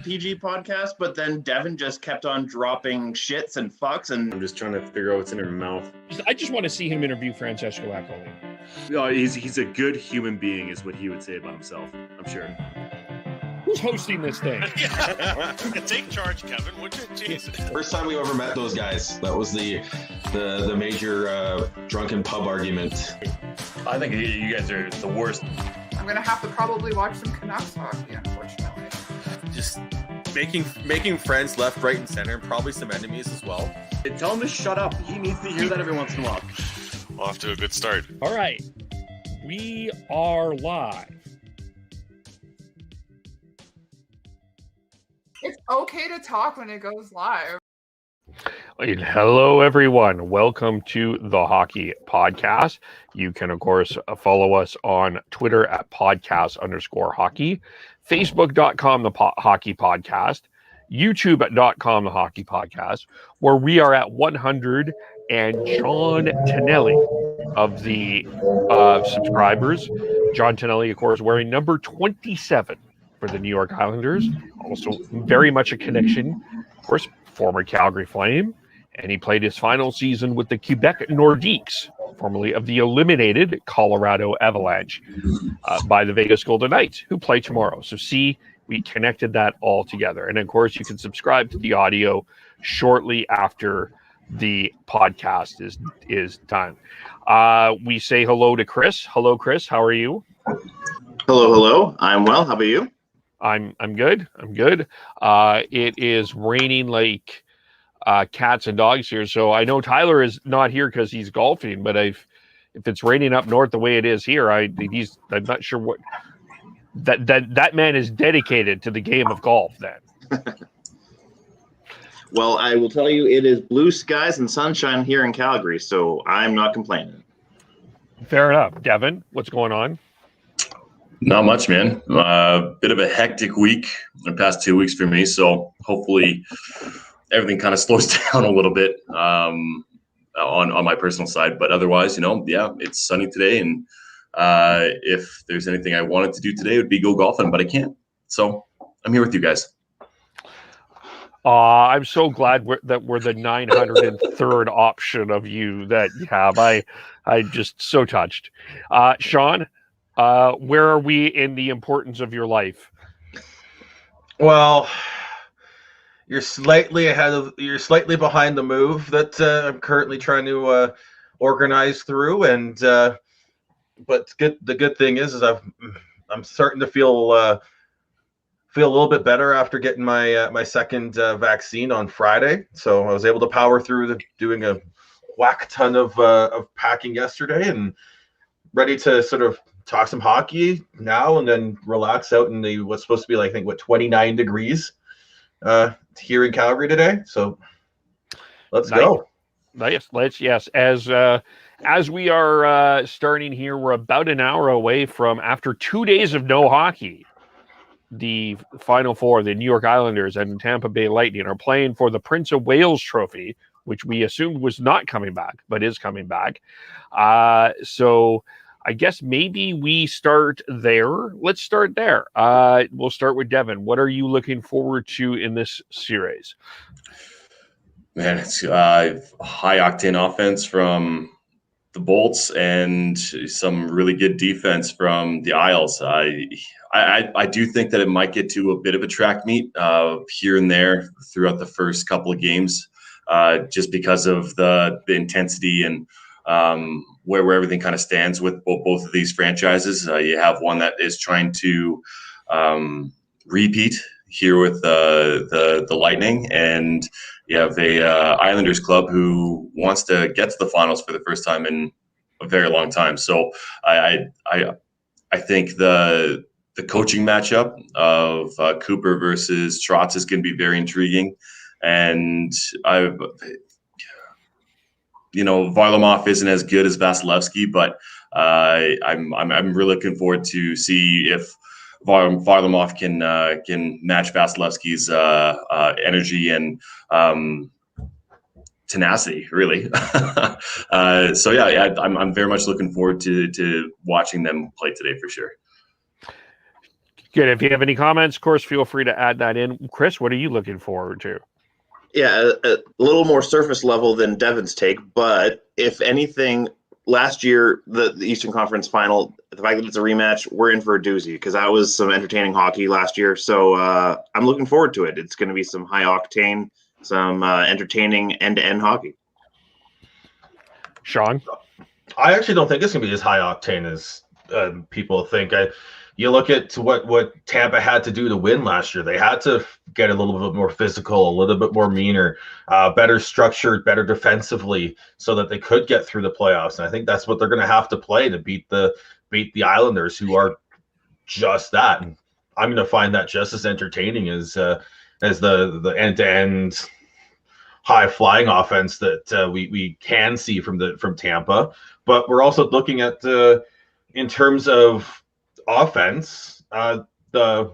PG podcast, but then Devin just kept on dropping shits and fucks, and I'm just trying to figure out what's in her mouth. I just want to see him interview Francesco Accoli. Oh, he's a good human being, is what he would say about himself, I'm sure. Who's hosting this thing? Take charge, Kevin, would you? Jesus. First time we ever met those guys. That was the major drunken pub argument. I think you guys are the worst. I'm gonna have to probably watch some Canucks hockey, unfortunately. Just making friends left, right, and center, and probably some enemies as well. Tell him to shut up. He needs to hear that every once in a while. Off to a good start. All right. We are live. It's okay to talk when it goes live. Hello, everyone. Welcome to the Hockey Podcast. You can, of course, follow us on Twitter at podcast_hockey, Facebook.com, the Hockey Podcast, YouTube.com, the Hockey Podcast, where we are at 100, and John Tonelli of the subscribers. John Tonelli, of course, wearing number 27 for the New York Islanders. Also very much a connection, of course, former Calgary Flame, and he played his final season with the Quebec Nordiques, formerly of the eliminated Colorado Avalanche, by the Vegas Golden Knights, who play tomorrow. So see, we connected that all together. And of course, you can subscribe to the audio shortly after the podcast is done. We say hello to Chris. Hello, Chris. How are you? hello. I'm well. How about you? I'm good. It is raining like cats and dogs here. So I know Tyler is not here because he's golfing, but if it's raining up north the way it is here, I'm not sure what that man is dedicated to the game of golf then. Well, I will tell you, it is blue skies and sunshine here in Calgary, so I'm not complaining. Fair enough. Devin, what's going on? Not much, man. Bit of a hectic week the past 2 weeks for me, so hopefully everything kind of slows down a little bit on my personal side. But otherwise, it's sunny today, and if there's anything I wanted to do today, it would be go golfing, but I can't. So I'm here with you guys. I'm so glad that we're the 903rd option of you that you have. I'm just so touched. Sean, where are we in the importance of your life? Well, you're slightly behind the move that I'm currently trying to organize through, and but the good thing is I'm starting to feel a little bit better after getting my second vaccine on Friday. So I was able to power through doing a whack ton of packing yesterday, and ready to sort of talk some hockey now and then relax out in the what's supposed to be like, I think, 29 degrees here in Calgary today. So let's go. Yes. As we are starting here, we're about an hour away from, after 2 days of no hockey, the Final Four, the New York Islanders and Tampa Bay Lightning, are playing for the Prince of Wales Trophy, which we assumed was not coming back, but is coming back. So I guess maybe we start there. Let's start there. We'll start with Devin. What are you looking forward to in this series? Man, it's high octane offense from the Bolts and some really good defense from the Isles. I do think that it might get to a bit of a track meet here and there throughout the first couple of games, just because of the intensity and where everything kind of stands with both of these franchises. You have one that is trying to repeat here with the Lightning, and you have a Islanders club who wants to get to the finals for the first time in a very long time. So I think the coaching matchup of Cooper versus Trotz is going to be very intriguing, and Varlamov isn't as good as Vasilevsky, but I'm really looking forward to see if Varlamov can match Vasilevsky's energy and tenacity, really. I'm very much looking forward to watching them play today for sure. Good. If you have any comments, of course, feel free to add that in. Chris, what are you looking forward to? Yeah, a little more surface level than Devin's take, but if anything, last year, the Eastern Conference Final, the fact that it's a rematch, we're in for a doozy because that was some entertaining hockey last year. So I'm looking forward to it. It's going to be some high octane, some entertaining end-to-end hockey. Sean? I actually don't think it's going to be as high octane as people think. You look at what Tampa had to do to win last year. They had to get a little bit more physical, a little bit more meaner, better structured, better defensively, so that they could get through the playoffs. And I think that's what they're going to have to play to beat the Islanders, who are just that. And I'm going to find that just as entertaining as the end-to-end high-flying offense that we can see from Tampa. But we're also looking at in terms of offense, we're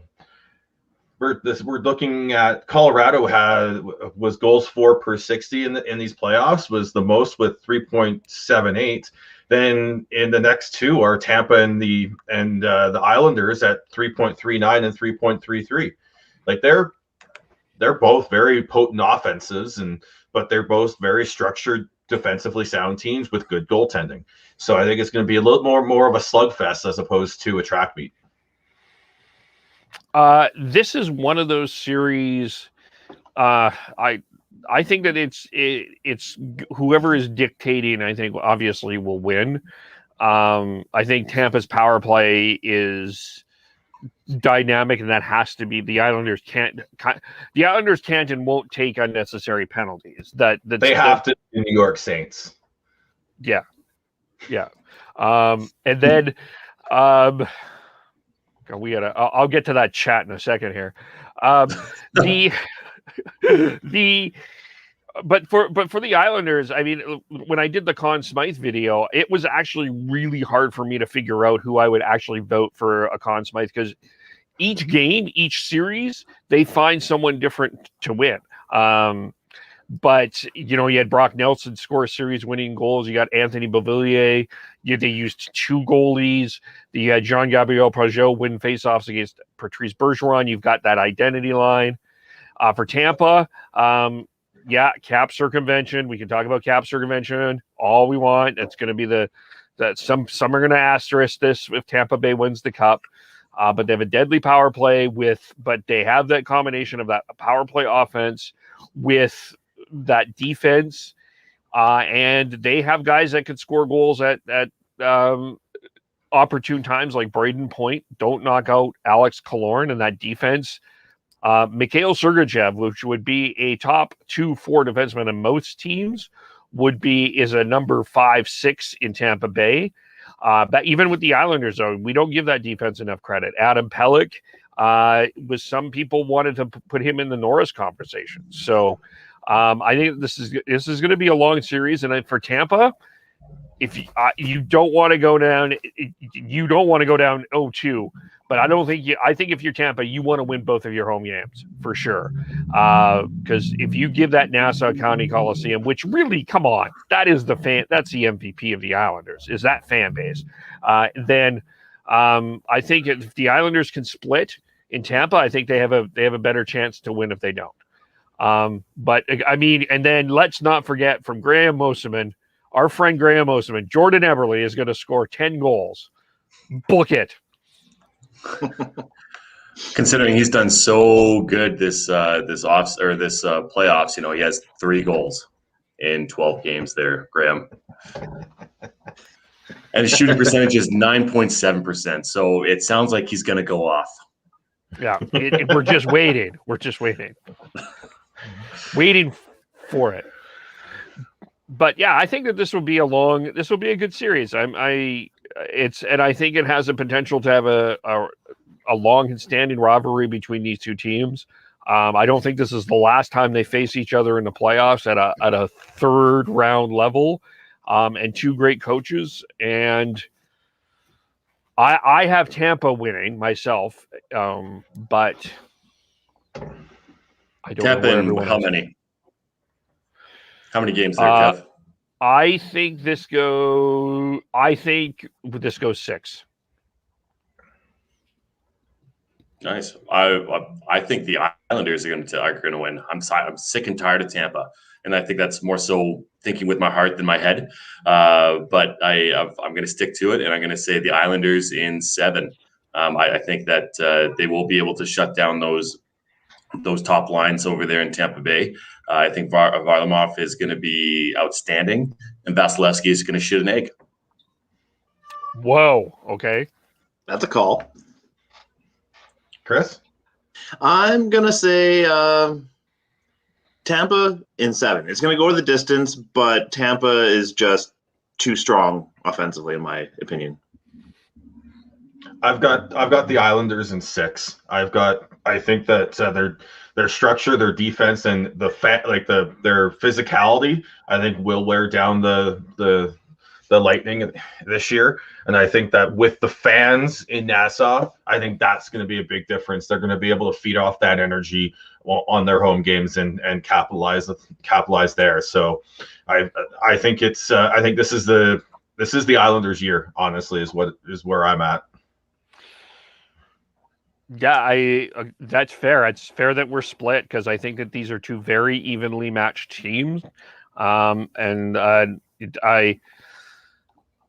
looking at Colorado was goals for per 60 in these playoffs, was the most with 3.78. Then in the next two are Tampa and the Islanders at 3.39 and 3.33. Like they're both very potent offenses, but they're both very structured, defensively sound teams with good goaltending. So I think it's going to be a little more of a slugfest as opposed to a track meet. This is one of those series. I think that it's whoever is dictating, I think obviously will win. I think Tampa's power play is dynamic, and that has to be the Islanders can't and won't take unnecessary penalties. That they have to be New York Saints. Yeah. And then I'll get to that chat in a second here. But for the Islanders, I mean, when I did the Conn Smythe video, it was actually really hard for me to figure out who I would actually vote for a Conn Smythe, because each game, each series, they find someone different to win. But, you had Brock Nelson score series-winning goals. You got Anthony Beauvillier. They used two goalies. You had Jean-Gabriel Pageau win faceoffs against Patrice Bergeron. You've got that identity line. For Tampa, cap circumvention. We can talk about cap circumvention all we want. It's going to be that some are going to asterisk this if Tampa Bay wins the cup. But they have a deadly power play but they have that combination of that power play offense with that defense, and they have guys that could score goals at opportune times, like Braden Point. Don't knock out Alex Killorn and that defense. Mikhail Sergachev, which would be a top 2-4 defenseman in most teams, is a number 5-6 in Tampa Bay. But even with the Islanders, though, we don't give that defense enough credit. Adam Pelech, some people wanted to put him in the Norris conversation. So I think this is going to be a long series, and for Tampa, if you don't want to go down, you don't want to go down 0-2. But I think if you're Tampa, you want to win both of your home games for sure. Because if you give that Nassau County Coliseum, which really, come on, that's the MVP of the Islanders, is that fan base. Then I think if the Islanders can split in Tampa, I think they have a better chance to win if they don't. But I mean, and then let's not forget from Graham Moseman, our friend Graham Moseman, Jordan Eberle is going to score 10 goals. Book it. Considering he's done so good this playoffs, he has 3 goals in 12 games there, Graham. And his shooting percentage is 9.7%. So it sounds like he's going to go off. Yeah, we're just waiting. We're just waiting for it. But yeah, I think that this will be a good series. And I think it has the potential to have a long and standing rivalry between these two teams. I don't think this is the last time they face each other in the playoffs at a third round level, and two great coaches. And I have Tampa winning myself, but I don't Tampa know in how many? How many games there, Kev? I think this goes 6. Nice. I think the Islanders are going to win. I'm sick and tired of Tampa, and I think that's more so thinking with my heart than my head. But I'm going to stick to it, and I'm going to say the Islanders in 7. I think that they will be able to shut down those top lines over there in Tampa Bay. I think Varlamov is going to be outstanding, and Vasilevsky is going to shit an egg. Whoa. Okay. That's a call. Chris? I'm going to say Tampa in 7. It's going to go to the distance, but Tampa is just too strong offensively, in my opinion. I've got the Islanders in 6. I think that their structure, their defense, and their physicality, I think will wear down the Lightning this year. And I think that with the fans in Nassau, I think that's going to be a big difference. They're going to be able to feed off that energy on their home games and capitalize there. So I think this is the Islanders' year. Honestly, is where I'm at. Yeah, that's fair. It's fair that we're split because I think that these are two very evenly matched teams.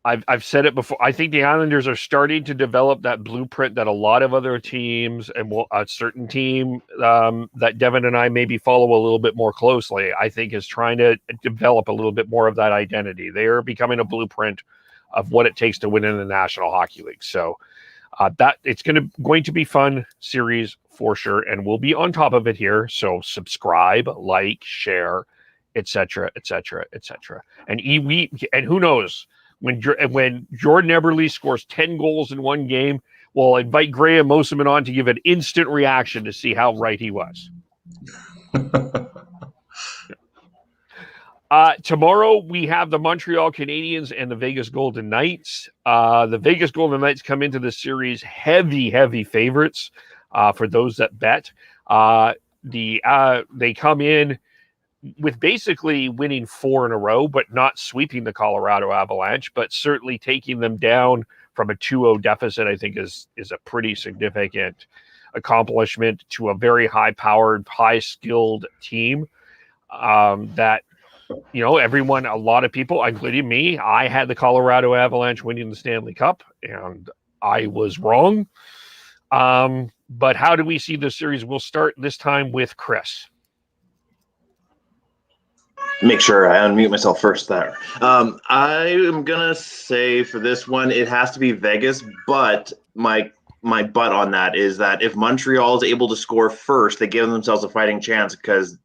I've said it before. I think the Islanders are starting to develop that blueprint that a lot of other teams and a certain team that Devin and I maybe follow a little bit more closely, I think is trying to develop a little bit more of that identity. They are becoming a blueprint of what it takes to win in the National Hockey League. So that it's going to be fun series for sure, and we'll be on top of it here. So subscribe, like, share, etc., etc., etc. And who knows, when Jordan Eberle scores 10 goals in one game, we'll invite Graham Mosiman on to give an instant reaction to see how right he was. Tomorrow we have the Montreal Canadiens and the Vegas Golden Knights. The Vegas Golden Knights come into the series heavy favorites for those that bet. They come in with basically winning 4 in a row, but not sweeping the Colorado Avalanche, but certainly taking them down from a 2-0 deficit, I think is a pretty significant accomplishment to a very high-powered, high-skilled team that, everyone, a lot of people, including me, I had the Colorado Avalanche winning the Stanley Cup, and I was wrong. But how do we see the series? We'll start this time with Chris. Make sure I unmute myself first there. I am going to say for this one, it has to be Vegas, but my butt on that is that if Montreal is able to score first, they give themselves a fighting chance because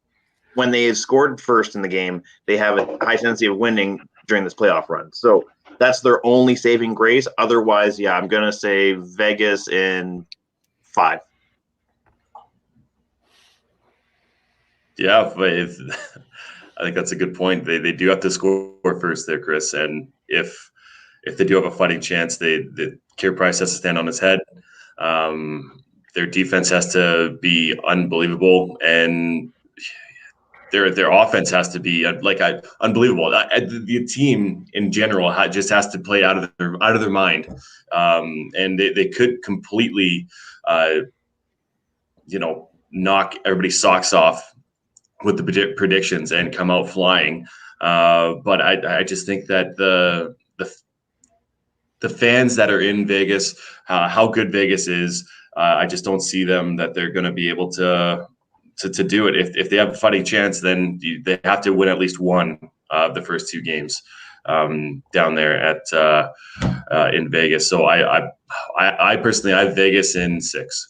when they have scored first in the game, they have a high tendency of winning during this playoff run. So that's their only saving grace. Otherwise, yeah, I'm going to say Vegas in 5. Yeah, but I think that's a good point. They do have to score first there, Chris. And if they do have a fighting chance, the Carey Price has to stand on his head. Their defense has to be unbelievable, and their offense has to be unbelievable. The team in general just has to play out of their mind, and they could completely, knock everybody's socks off with the predictions and come out flying. But I just think that the fans that are in Vegas, how good Vegas is, I just don't see them that they're going to be able to do it. If they have a fighting chance, then they have to win at least one of the first 2 games down there at in Vegas. So I personally, I have Vegas in 6.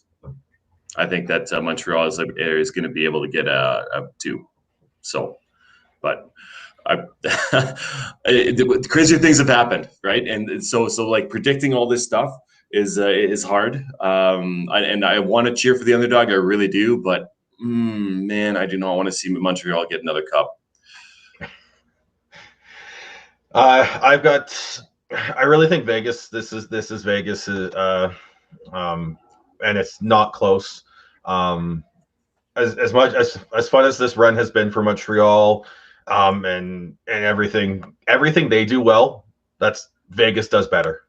I think that Montreal is going to be able to get a 2. So, but crazier things have happened, right? And so like predicting all this stuff is hard. And I want to cheer for the underdog, I really do, but man, I do not want to see Montreal get another cup. I really think Vegas. This is Vegas. And it's not close. As much as fun as this run has been for Montreal, and everything they do well, that's Vegas does better.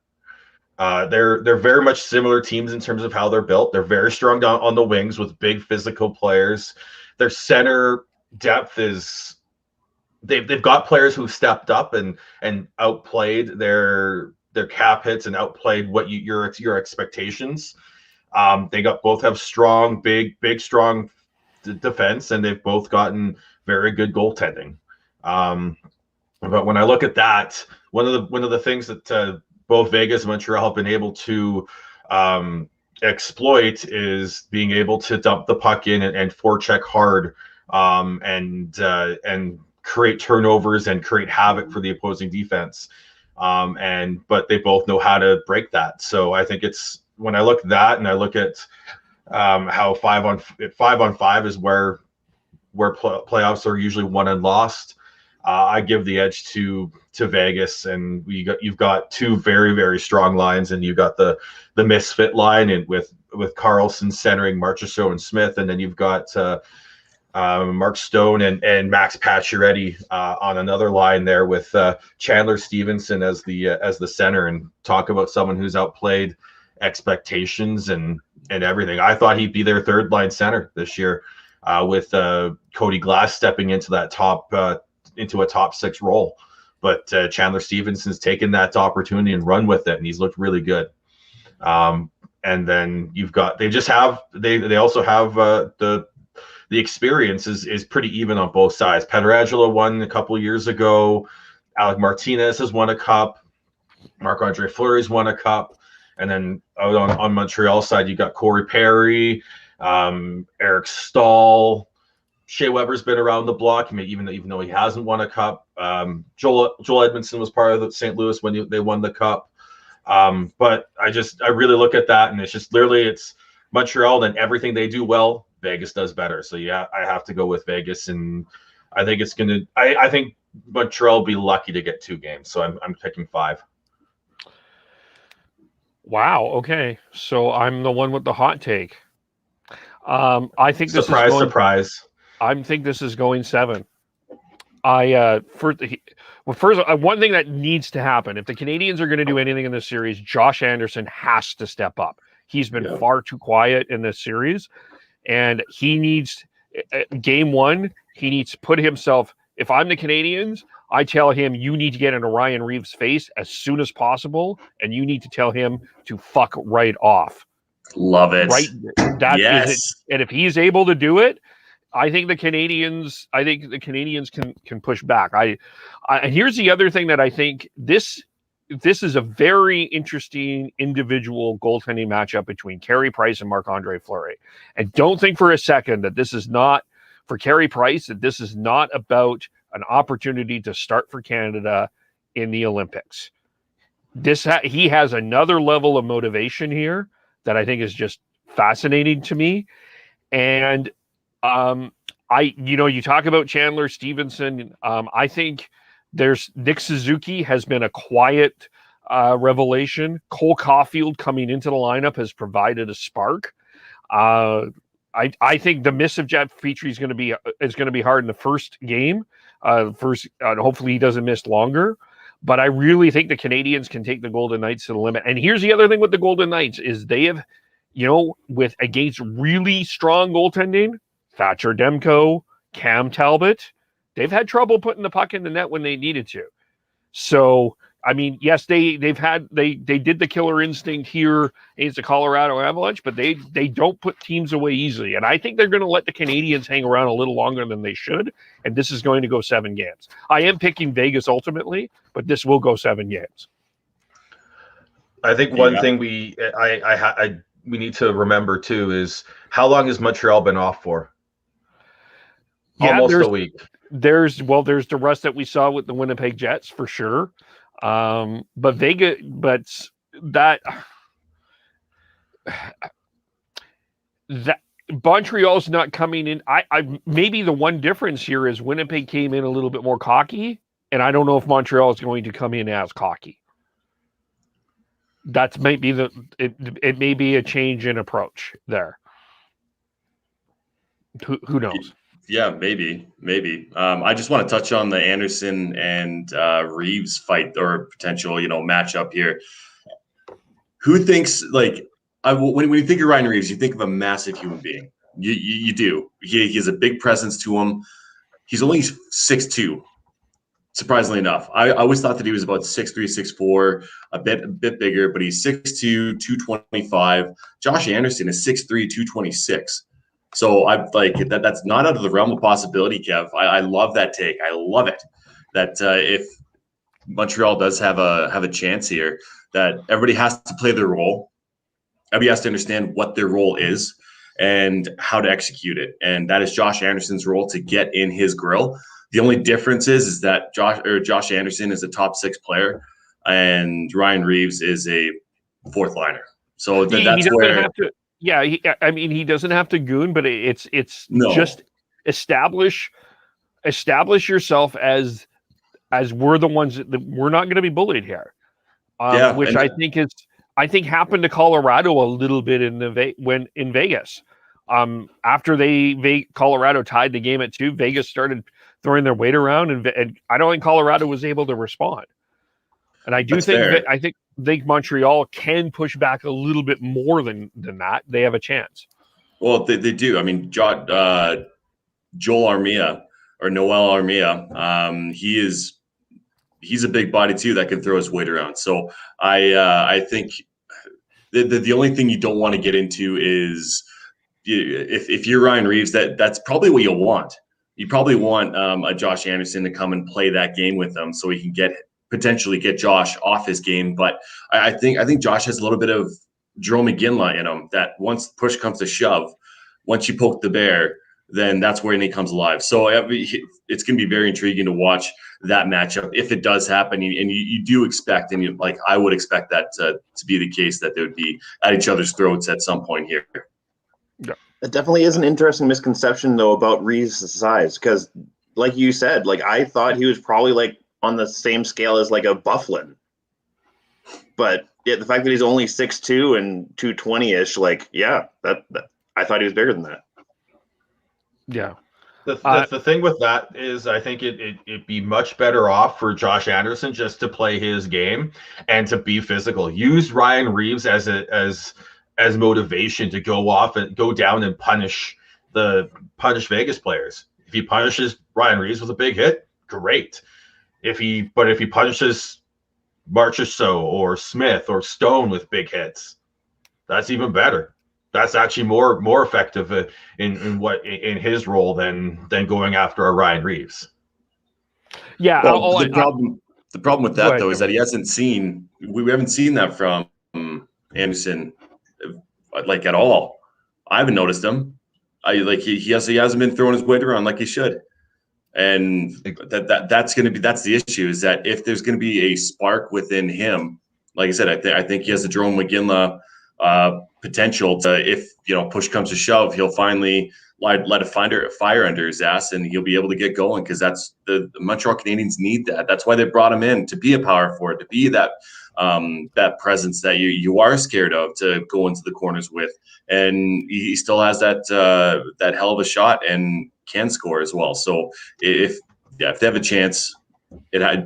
They're very much similar teams in terms of how they're built. They're very strong down on the wings with big physical players. Their center depth is they've got players who've stepped up and outplayed their cap hits and outplayed what your expectations. They both have strong, big, strong defense, and they've both gotten very good goaltending. But when I look at that, one of the things that both Vegas and Montreal have been able to exploit is being able to dump the puck in and forecheck hard and create turnovers and create havoc for the opposing defense. But they both know how to break that. So I think it's when I look at that and I look at how 5-on-5 is where playoffs are usually won and lost. I give the edge to Vegas, and you've got two very, very strong lines, and you've got the misfit line and with Carlson centering Marchessault and Smith, and then you've got Mark Stone and Max Pacioretty on another line there with Chandler Stevenson as the center, and talk about someone who's outplayed expectations and everything. I thought he'd be their third line center this year with Cody Glass stepping into that into a top six role, but Chandler Stevenson's taken that opportunity and run with it, and he's looked really good. And then they also have the experience is pretty even on both sides. Pietrangelo won a couple of years ago. Alec Martinez has won a cup. Marc-Andre Fleury's won a cup. And then out on Montreal side, you got Corey Perry, Eric Stahl. Shea Weber's been around the block, even though he hasn't won a cup. Joel Edmondson was part of the St. Louis when they won the cup. But I really look at that, and it's just literally it's Montreal, and everything they do well, Vegas does better. So yeah, I have to go with Vegas, and I think it's gonna. I think Montreal will be lucky to get 2 games, so I'm picking 5. Wow. Okay, so I'm the one with the hot take. I think this surprise. I think this is going 7. First, one thing that needs to happen if the Canadiens are going to do anything in this series, Josh Anderson has to step up. He's been far too quiet in this series, and he needs game 1. He needs to put himself. If I'm the Canadiens, I tell him you need to get into Ryan Reeves' face as soon as possible, and you need to tell him to fuck right off. Love it. Right. That is it. And if he's able to do it, I think the Canadiens can push back. And here's the other thing that I think this is a very interesting individual goaltending matchup between Carey Price and Marc-Andre Fleury. And don't think for a second that this is not for Carey Price, that this is not about an opportunity to start for Canada in the Olympics. He has another level of motivation here that I think is just fascinating to me. And you talk about Chandler Stevenson. I think there's Nick Suzuki has been a quiet revelation. Cole Caulfield coming into the lineup has provided a spark. I think the miss of Jeff Petrie is going to be hard in the first game. Hopefully he doesn't miss longer. But I really think the Canadiens can take the Golden Knights to the limit. And here's the other thing with the Golden Knights is they have, against really strong goaltending, Thatcher Demko, Cam Talbot, they've had trouble putting the puck in the net when they needed to. So, I mean, yes, they did the killer instinct here against the Colorado Avalanche, but they don't put teams away easily. And I think they're going to let the Canadiens hang around a little longer than they should. And this is going to go 7 games. I am picking Vegas ultimately, but this will go 7 games. I think one thing we need to remember too is how long has Montreal been off for? Almost a week. There's the rust that we saw with the Winnipeg Jets for sure. But that Montreal's not coming in. I maybe the one difference here is Winnipeg came in a little bit more cocky, and I don't know if Montreal is going to come in as cocky. That might be it may be a change in approach there. Who knows? Yeah, maybe. I just want to touch on the Anderson and Reeves fight or potential, matchup here. who thinks like when you think of Ryan Reeves, you think of a massive human being. You do. He has a big presence to him. He's only 6'2", surprisingly enough. I always thought that he was about 6'3", 6'4", a bit bigger, but he's 6'2", 225. Josh Anderson is 6'3", 226. So I like that. That's not out of the realm of possibility, Kev. I love that take. I love it. That if Montreal does have a chance here, that everybody has to play their role. Everybody has to understand what their role is and how to execute it. And that is Josh Anderson's role, to get in his grill. The only difference is that Josh Anderson is a top 6 player and Ryan Reeves is a 4th liner. So that's where. He doesn't have to goon, but it's just establish yourself as we're the ones that we're not going to be bullied here. Which I think happened to Colorado a little bit in Vegas. After Colorado tied the game at 2, Vegas started throwing their weight around, and I don't think Colorado was able to respond. And I think Montreal can push back a little bit more than that. They have a chance. Well, they do. I mean, Joel Armia or Noel Armia, he's a big body too that can throw his weight around. So I think the only thing you don't want to get into is if you're Ryan Reeves, that's probably what you'll want. You probably want a Josh Anderson to come and play that game with them, so he can potentially get Josh off his game. But I think Josh has a little bit of Jerome McGinley in him, that once push comes to shove, once you poke the bear, then that's where he comes alive. So it's going to be very intriguing to watch that matchup if it does happen. And you do expect, and I would expect that to be the case, that they would be at each other's throats at some point here. Yeah. It definitely is an interesting misconception, though, about Reeves' size, because, like you said, I thought he was probably on the same scale as a Bufflin. But the fact that he's only 6'2" and 220-ish, that I thought he was bigger than that. Yeah. The thing with that is, I think it'd be much better off for Josh Anderson just to play his game and to be physical. Use Ryan Reeves as motivation to go off and go down and punish Vegas players. If he punishes Ryan Reeves with a big hit, great. If he punishes Marchessault or Smith or Stone with big hits, that's even better. That's actually more effective in his role than going after a Ryan Reeves. Yeah. Well, the problem with that, though, is that he hasn't seen. We haven't seen that from Anderson, at all. I haven't noticed him. He hasn't been throwing his weight around like he should. And that's the issue, is that if there's going to be a spark within him, like I said, I think he has the Jerome McGinley potential to, if push comes to shove, he'll finally let a fire under his ass, and he'll be able to get going, because that's the Montreal Canadiens need that. That's why they brought him in, to be a power forward, to be that presence that you are scared of to go into the corners with, and he still has that hell of a shot and can score as well. So if they have a chance,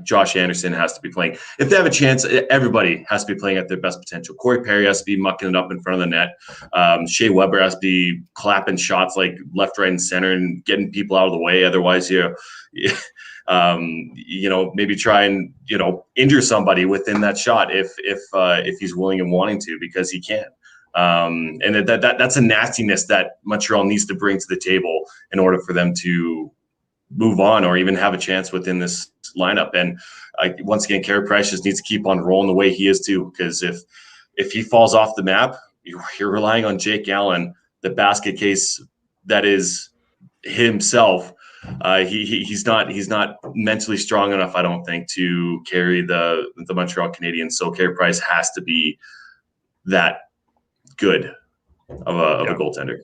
Josh Anderson has to be playing. If they have a chance, everybody has to be playing at their best potential. Corey Perry has to be mucking it up in front of the net. Shea Weber has to be clapping shots left, right, and center and getting people out of the way. Otherwise, maybe try and injure somebody within that shot if he's willing and wanting to, because he can. And that's a nastiness that Montreal needs to bring to the table in order for them to move on or even have a chance within this lineup. And once again, Carey Price just needs to keep on rolling the way he is too, because if he falls off the map, you're relying on Jake Allen, the basket case that is himself. He's not mentally strong enough, I don't think, to carry the Montreal Canadiens. So Carey Price has to be that good of a goaltender.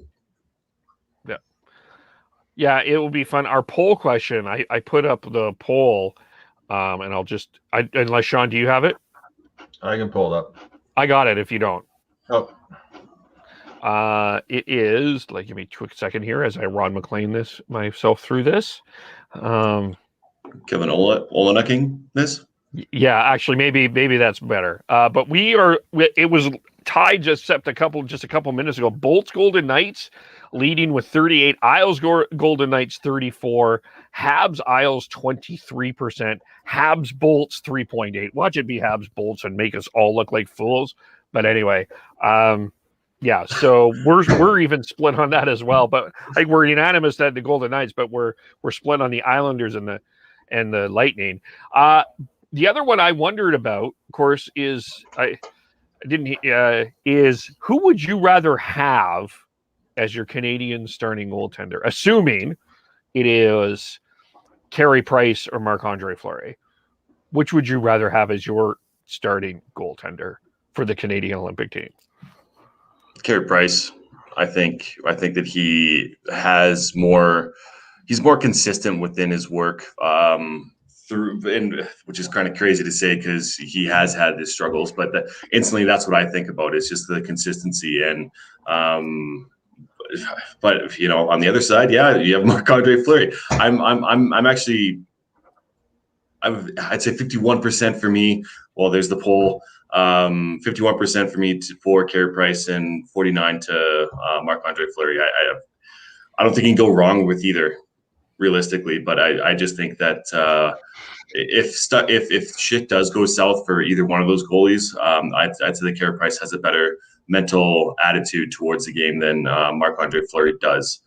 Yeah, it will be fun. Our poll question, I put up the poll, and unless Sean, do you have it? I can pull it up. I got it if you don't. Oh. It is, give me a quick second here as I Ron McLean myself through this. Kevin Oleneking this? Yeah, actually, maybe that's better. But it was tied just a couple minutes ago. Bolts Golden Knights leading with 38. Isles Golden Knights 34. Habs Isles 23%. Habs Bolts 3.8. Watch it be Habs Bolts and make us all look like fools. But anyway, yeah. So we're even split on that as well. But like we're unanimous that the Golden Knights, but we're split on the Islanders and the Lightning. The other one I wondered about, of course, is who would you rather have as your Canadian starting goaltender, assuming it is Carey Price or Marc-Andre Fleury? Which would you rather have as your starting goaltender for the Canadian Olympic team? Carey Price. I think that he's more consistent within his work. Which is kind of crazy to say because he has had his struggles, but instantly that's what I think about. It's just the consistency and but you know, on the other side, yeah, you have Marc-Andre Fleury. I'd say 51% for me. Well, there's the poll. 51% for me for Carey Price and 49 to Marc-Andre Fleury. I don't think you can go wrong with either, realistically, but I just think that if shit does go south for either one of those goalies, I'd say that Carey Price has a better mental attitude towards the game than Marc-Andre Fleury does.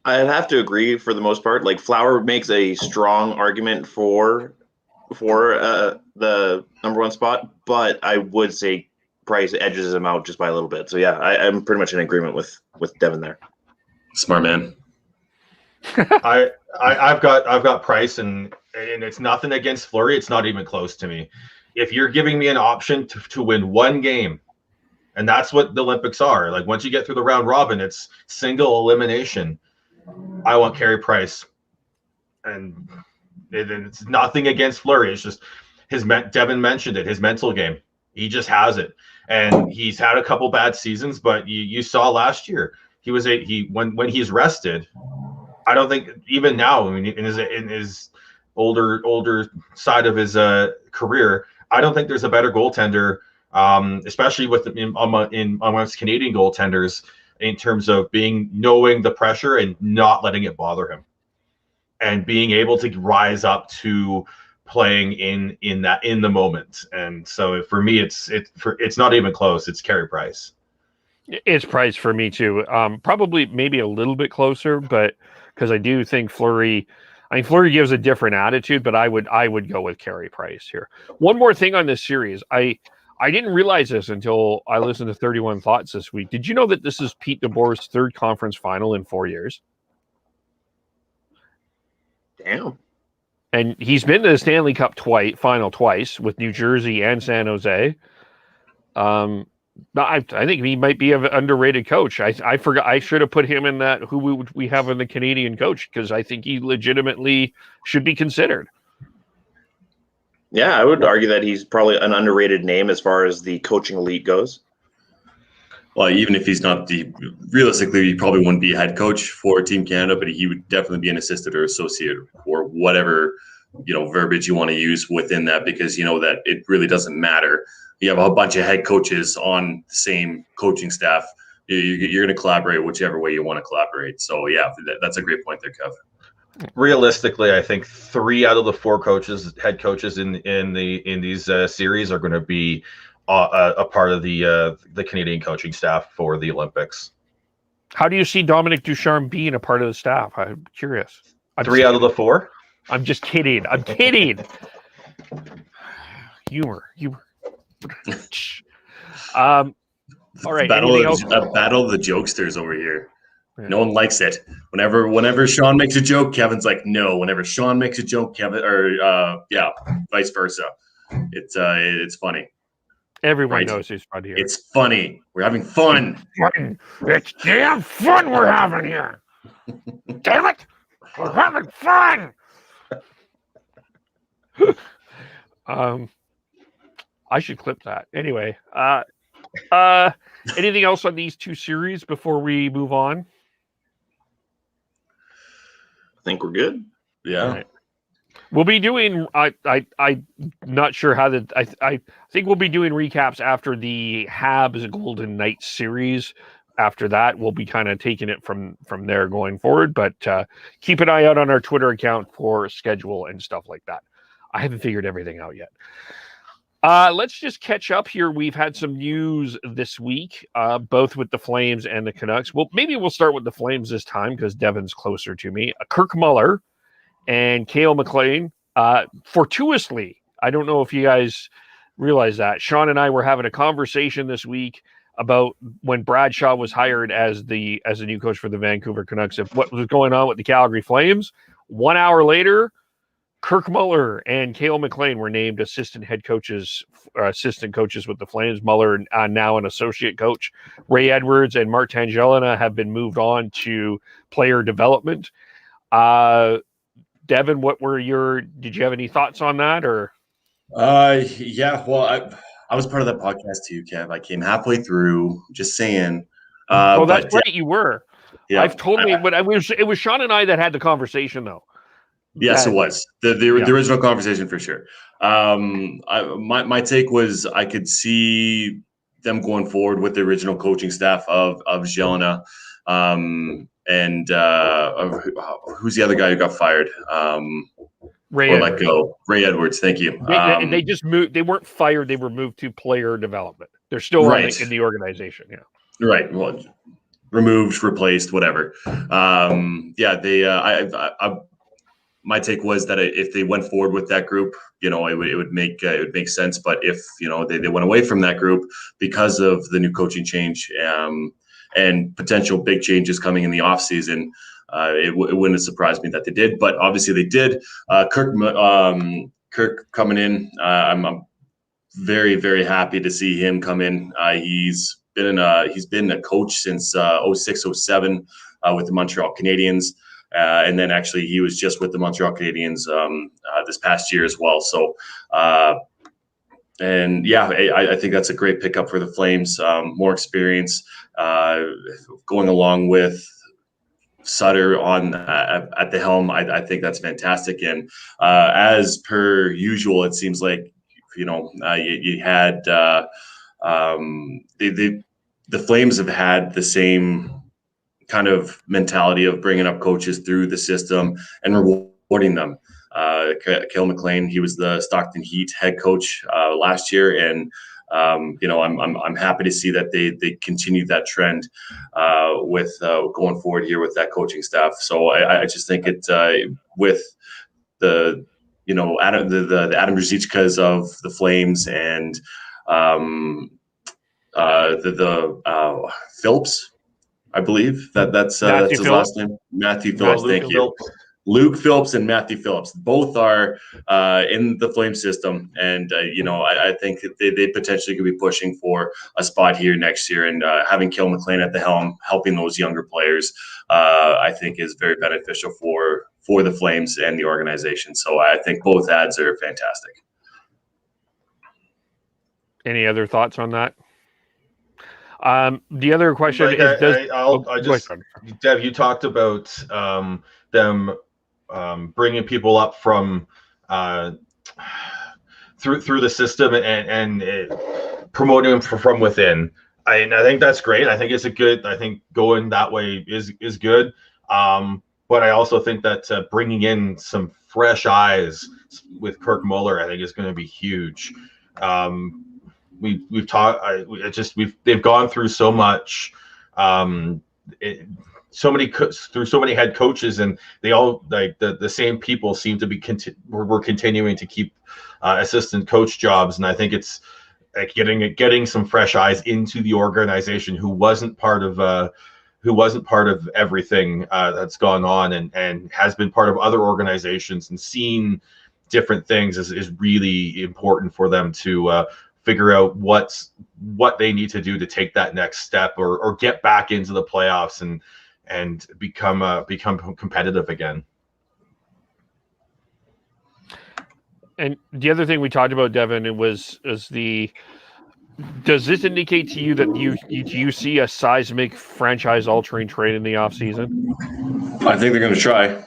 I'd have to agree for the most part. Like Flower makes a strong argument for the number one spot, but I would say Price edges him out just by a little bit. So yeah, I'm pretty much in agreement with Devin there. Smart man. I've got Price, and it's nothing against Fleury. It's not even close to me. If you're giving me an option to win one game, and that's what the Olympics are. Like once you get through the round robin, it's single elimination. I want Carey Price, and it's nothing against Fleury. It's just Devin mentioned it. His mental game. He just has it, and he's had a couple bad seasons. But you saw last year when he's rested. I don't think even now, I mean, in his older side of his career, I don't think there's a better goaltender, especially amongst Canadian goaltenders, in terms of knowing the pressure and not letting it bother him, and being able to rise up to playing in the moment. And so for me, it's not even close. It's Carey Price. It's Price for me too. Probably maybe a little bit closer, but because I do think Fleury gives a different attitude, but I would go with Carey Price here. One more thing on this series. I didn't realize this until I listened to 31 Thoughts this week. Did you know that this is Pete DeBoer's third conference final in 4 years? Damn. And he's been to the Stanley Cup final twice with New Jersey and San Jose. I think he might be an underrated coach. I forgot. I should have put him in that. Who we have in the Canadian coach, because I think he legitimately should be considered. Yeah, I would argue that he's probably an underrated name as far as the coaching elite goes. Well, even if he's not realistically, he probably wouldn't be a head coach for Team Canada, but he would definitely be an assistant or associate or whatever, verbiage you want to use within that, because that it really doesn't matter. You have a bunch of head coaches on the same coaching staff. You're going to collaborate whichever way you want to collaborate. So yeah, that's a great point there, Kev. Realistically, I think 3 out of the 4 head coaches in these series are going to be a part of the Canadian coaching staff for the Olympics. How do you see Dominic Ducharme being a part of the staff? I'm curious. 3 out of the 4? I'm just kidding. I'm kidding. Humor. All right. A battle of the jokesters over here. Yeah. No one likes it. Whenever Sean makes a joke, Kevin's like, no. Whenever Sean makes a joke, Kevin, or vice versa. It's funny. Everyone knows who's funny here. It's funny. We're having fun. It's damn fun we're having here. Damn it. We're having fun. I should clip that. Anyway, anything else on these 2 series before we move on? I think we're good. Yeah. All right. We'll be doing. I'm not sure how that. I think we'll be doing recaps after the Habs Golden Knights series. After that, we'll be kind of taking it from there going forward. But keep an eye out on our Twitter account for schedule and stuff like that. I haven't figured everything out yet. Let's just catch up here. We've had some news this week, both with the Flames and the Canucks. Well, maybe we'll start with the Flames this time because Devin's closer to me. Kirk Muller and Cale McLean, fortuitously, I don't know if you guys realize that, Sean and I were having a conversation this week about when Bradshaw was hired as the new coach for the Vancouver Canucks, of what was going on with the Calgary Flames. 1 hour later, Kirk Muller and Cale McLean were named assistant coaches with the Flames. Muller now an associate coach. Ray Edwards and Mark Tangellina have been moved on to player development. Devin, did you have any thoughts on that or? Yeah, well, I was part of that podcast too, Kev. I came halfway through, just saying. That's right, you were. Yeah, I've totally, but it was Sean and I that had the conversation though. Yes, it was the original conversation for sure. My take was I could see them going forward with the original coaching staff of Jelena. And who's the other guy who got fired? Ray or Edwards. let go. Ray Edwards. Thank you. They just moved. They weren't fired. They were moved to player development. They're still in the organization. Yeah. Right. Well, removed, replaced, whatever. My take was that if they went forward with that group, it would make sense. But if they went away from that group because of the new coaching change and potential big changes coming in the offseason, it wouldn't have surprised me that they did. But obviously they did. Kirk coming in, I'm very, very happy to see him come in. He's been a coach since 06-07 with the Montreal Canadiens. And then actually he was just with the Montreal Canadiens this past year as well. So, I think that's a great pickup for the Flames. More experience going along with Sutter at the helm. I think that's fantastic. And as per usual, it seems like you had the Flames have had the same kind of mentality of bringing up coaches through the system and rewarding them. Cale McLean, he was the Stockton Heat head coach last year, and I'm happy to see that they continued that trend with going forward here with that coaching staff. So I just think it with the Adam Ruzickas of the Flames and the Phillips. I believe that's his last name. Matthew Phillips. Thank you. Luke Phillips and Matthew Phillips. Both are in the Flame system. And, I think they potentially could be pushing for a spot here next year. And having Cale McLean at the helm, helping those younger players, I think is very beneficial for the Flames and the organization. So I think both ads are fantastic. Any other thoughts on that? The other question is, Dev, you talked about them bringing people up from through the system and promoting them from within. I think that's great. I think going that way is good. But I also think that bringing in some fresh eyes with Kirk Muller, I think is going to be huge. We've talked. They've gone through so much, so many head coaches, and they all the same people seem to be we're continuing to keep assistant coach jobs, and I think it's like getting some fresh eyes into the organization who wasn't part of everything that's gone on and has been part of other organizations and seen different things is really important for them to figure out what they need to do to take that next step or get back into the playoffs and become competitive again. And the other thing we talked about, Devin, does this indicate to you that you see a seismic franchise altering trade in the offseason? I think they're going to try.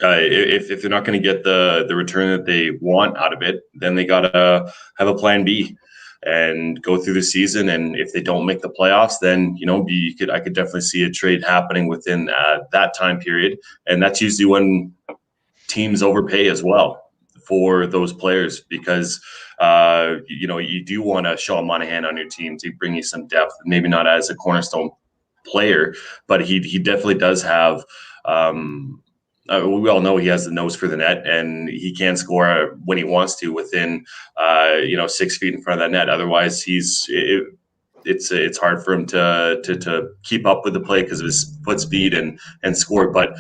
If they're not going to get the return that they want out of it, then they got to have a plan B and go through the season. And if they don't make the playoffs, then I could definitely see a trade happening within that time period. And that's usually when teams overpay as well for those players, because you do want to show Monahan on your team to bring you some depth. Maybe not as a cornerstone player, but he definitely does have. We all know he has the nose for the net, and he can score when he wants to within 6 feet in front of that net. Otherwise, it's hard for him to keep up with the play because of his foot speed and score. But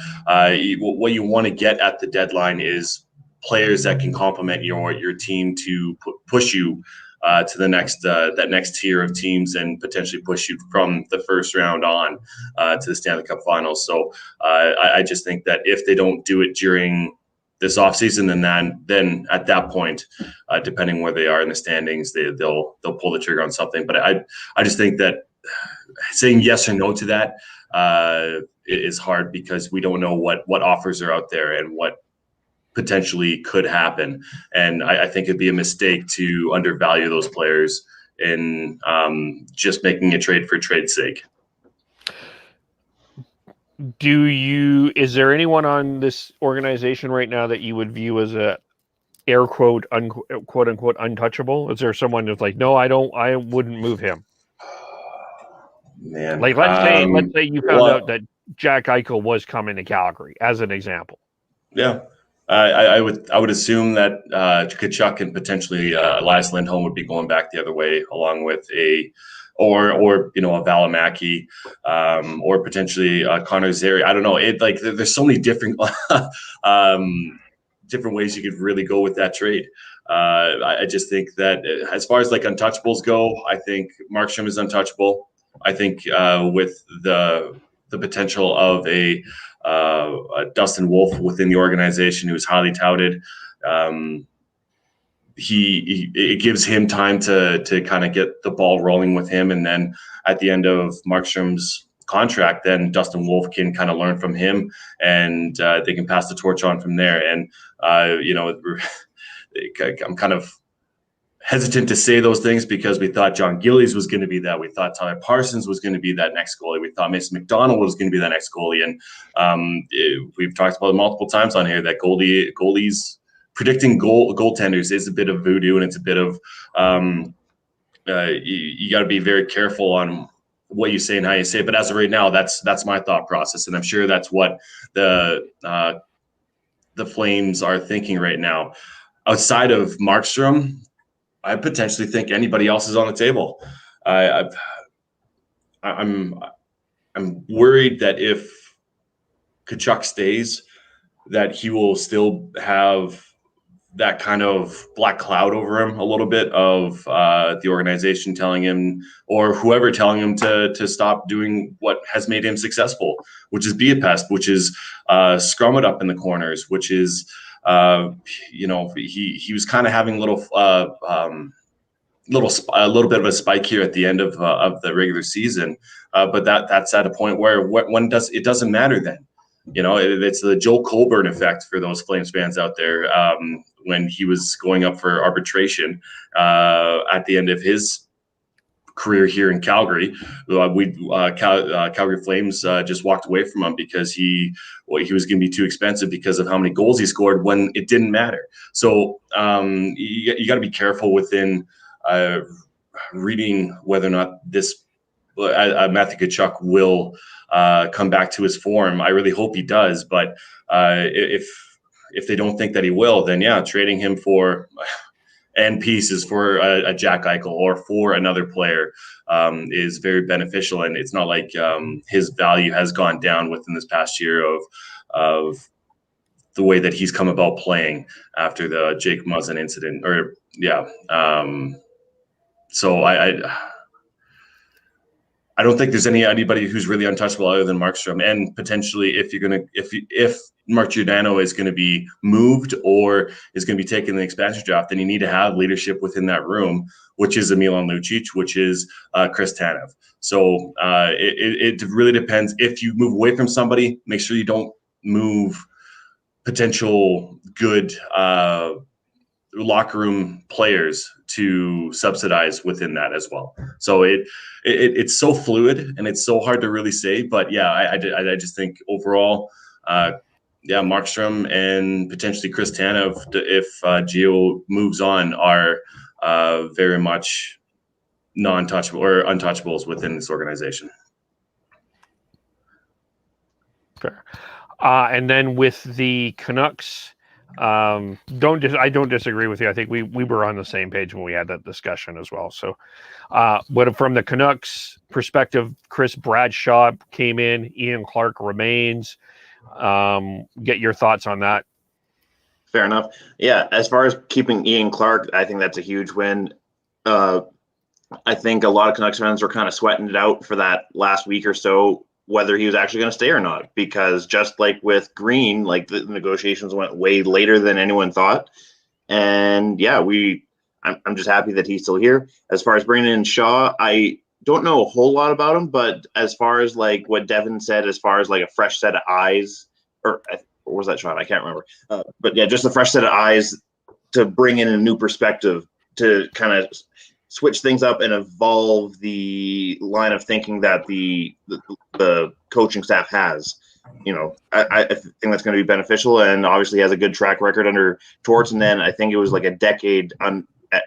what you want to get at the deadline is players that can complement your team to push you to the next tier of teams and potentially push you from the first round on to the Stanley Cup Finals. So I just think that if they don't do it during this offseason, then at that point, depending where they are in the standings, they'll pull the trigger on something. But I just think that saying yes or no to that is hard, because we don't know what offers are out there and what potentially could happen. And I think it'd be a mistake to undervalue those players in just making a trade for trade's sake. Is there anyone on this organization right now that you would view as a air quote unquote untouchable? Is there someone that's like, no, I wouldn't move him? Man, like let's say you found out that Jack Eichel was coming to Calgary, as an example. Yeah. I would assume that Tkachuk and potentially Elias Lindholm would be going back the other way, along with a Valimaki, or potentially Connor Zary. I don't know. There's so many different different ways you could really go with that trade. I just think that as far as untouchables go, I think Markstrom is untouchable. I think with the potential of a Dustin Wolf within the organization, who's highly touted. It gives him time to kind of get the ball rolling with him, and then at the end of Markstrom's contract, then Dustin Wolf can kind of learn from him, and they can pass the torch on from there. And I'm kind of hesitant to say those things because we thought John Gillies was going to be that. We thought Tyler Parsons was going to be that next goalie. We thought Mason McDonald was going to be that next goalie. And we've talked about it multiple times on here that goalies predicting goaltenders is a bit of voodoo, and it's a bit of you got to be very careful on what you say and how you say it. But as of right now, that's my thought process, and I'm sure that's what the Flames are thinking right now. Outside of Markstrom, I potentially think anybody else is on the table. I'm worried that if Tkachuk stays, that he will still have that kind of black cloud over him a little bit of the organization telling him, or whoever telling him to stop doing what has made him successful, which is be a pest, which is scrum it up in the corners, which is he was kind of having a little bit of a spike here at the end of the regular season, but that's at a point where it doesn't matter then. It's the Joel Colburn effect for those Flames fans out there. When he was going up for arbitration at the end of his career here in Calgary, Calgary Flames just walked away from him because he was going to be too expensive because of how many goals he scored when it didn't matter. So you got to be careful within reading whether or not this Matthew Tkachuk will come back to his form. I really hope he does, but if they don't think that he will, then yeah, trading him for and pieces for a Jack Eichel or for another player is very beneficial. And it's not like his value has gone down within this past year of the way that he's come about playing after the Jake Muzzin incident. So I don't think there's anybody who's really untouchable other than Markstrom. And potentially, if Mark Giordano is going to be moved or is going to be taken in the expansion draft, then you need to have leadership within that room, which is Milan Lucic, which is Chris Tanev. So it really depends. If you move away from somebody, make sure you don't move potential good locker room players to subsidize within that as well. So it's so fluid and it's so hard to really say. But yeah, I just think overall, Markstrom and potentially Chris Tanev, if Gio moves on, are very much non-touchable or untouchables within this organization. Fair. And then with the Canucks, I don't disagree with you. I think we were on the same page when we had that discussion as well. So, but from the Canucks perspective, Chris Bradshaw came in, Ian Clark remains. Get your thoughts on that. Fair enough. Yeah, as far as keeping Ian Clark, I think that's a huge win. I think a lot of Canucks fans were kind of sweating it out for that last week or so, whether he was actually going to stay or not, because just like with Green, like the negotiations went way later than anyone thought. And yeah, I'm just happy that he's still here. As far as bringing in Shaw, I don't know a whole lot about him, but as far as like what Devin said, as far as like a fresh set of eyes, or what was that shot? I can't remember. But yeah, just a fresh set of eyes to bring in a new perspective to kind of switch things up and evolve the line of thinking that the coaching staff has. I think that's going to be beneficial, and obviously has a good track record under Torts, and then I think it was like a decade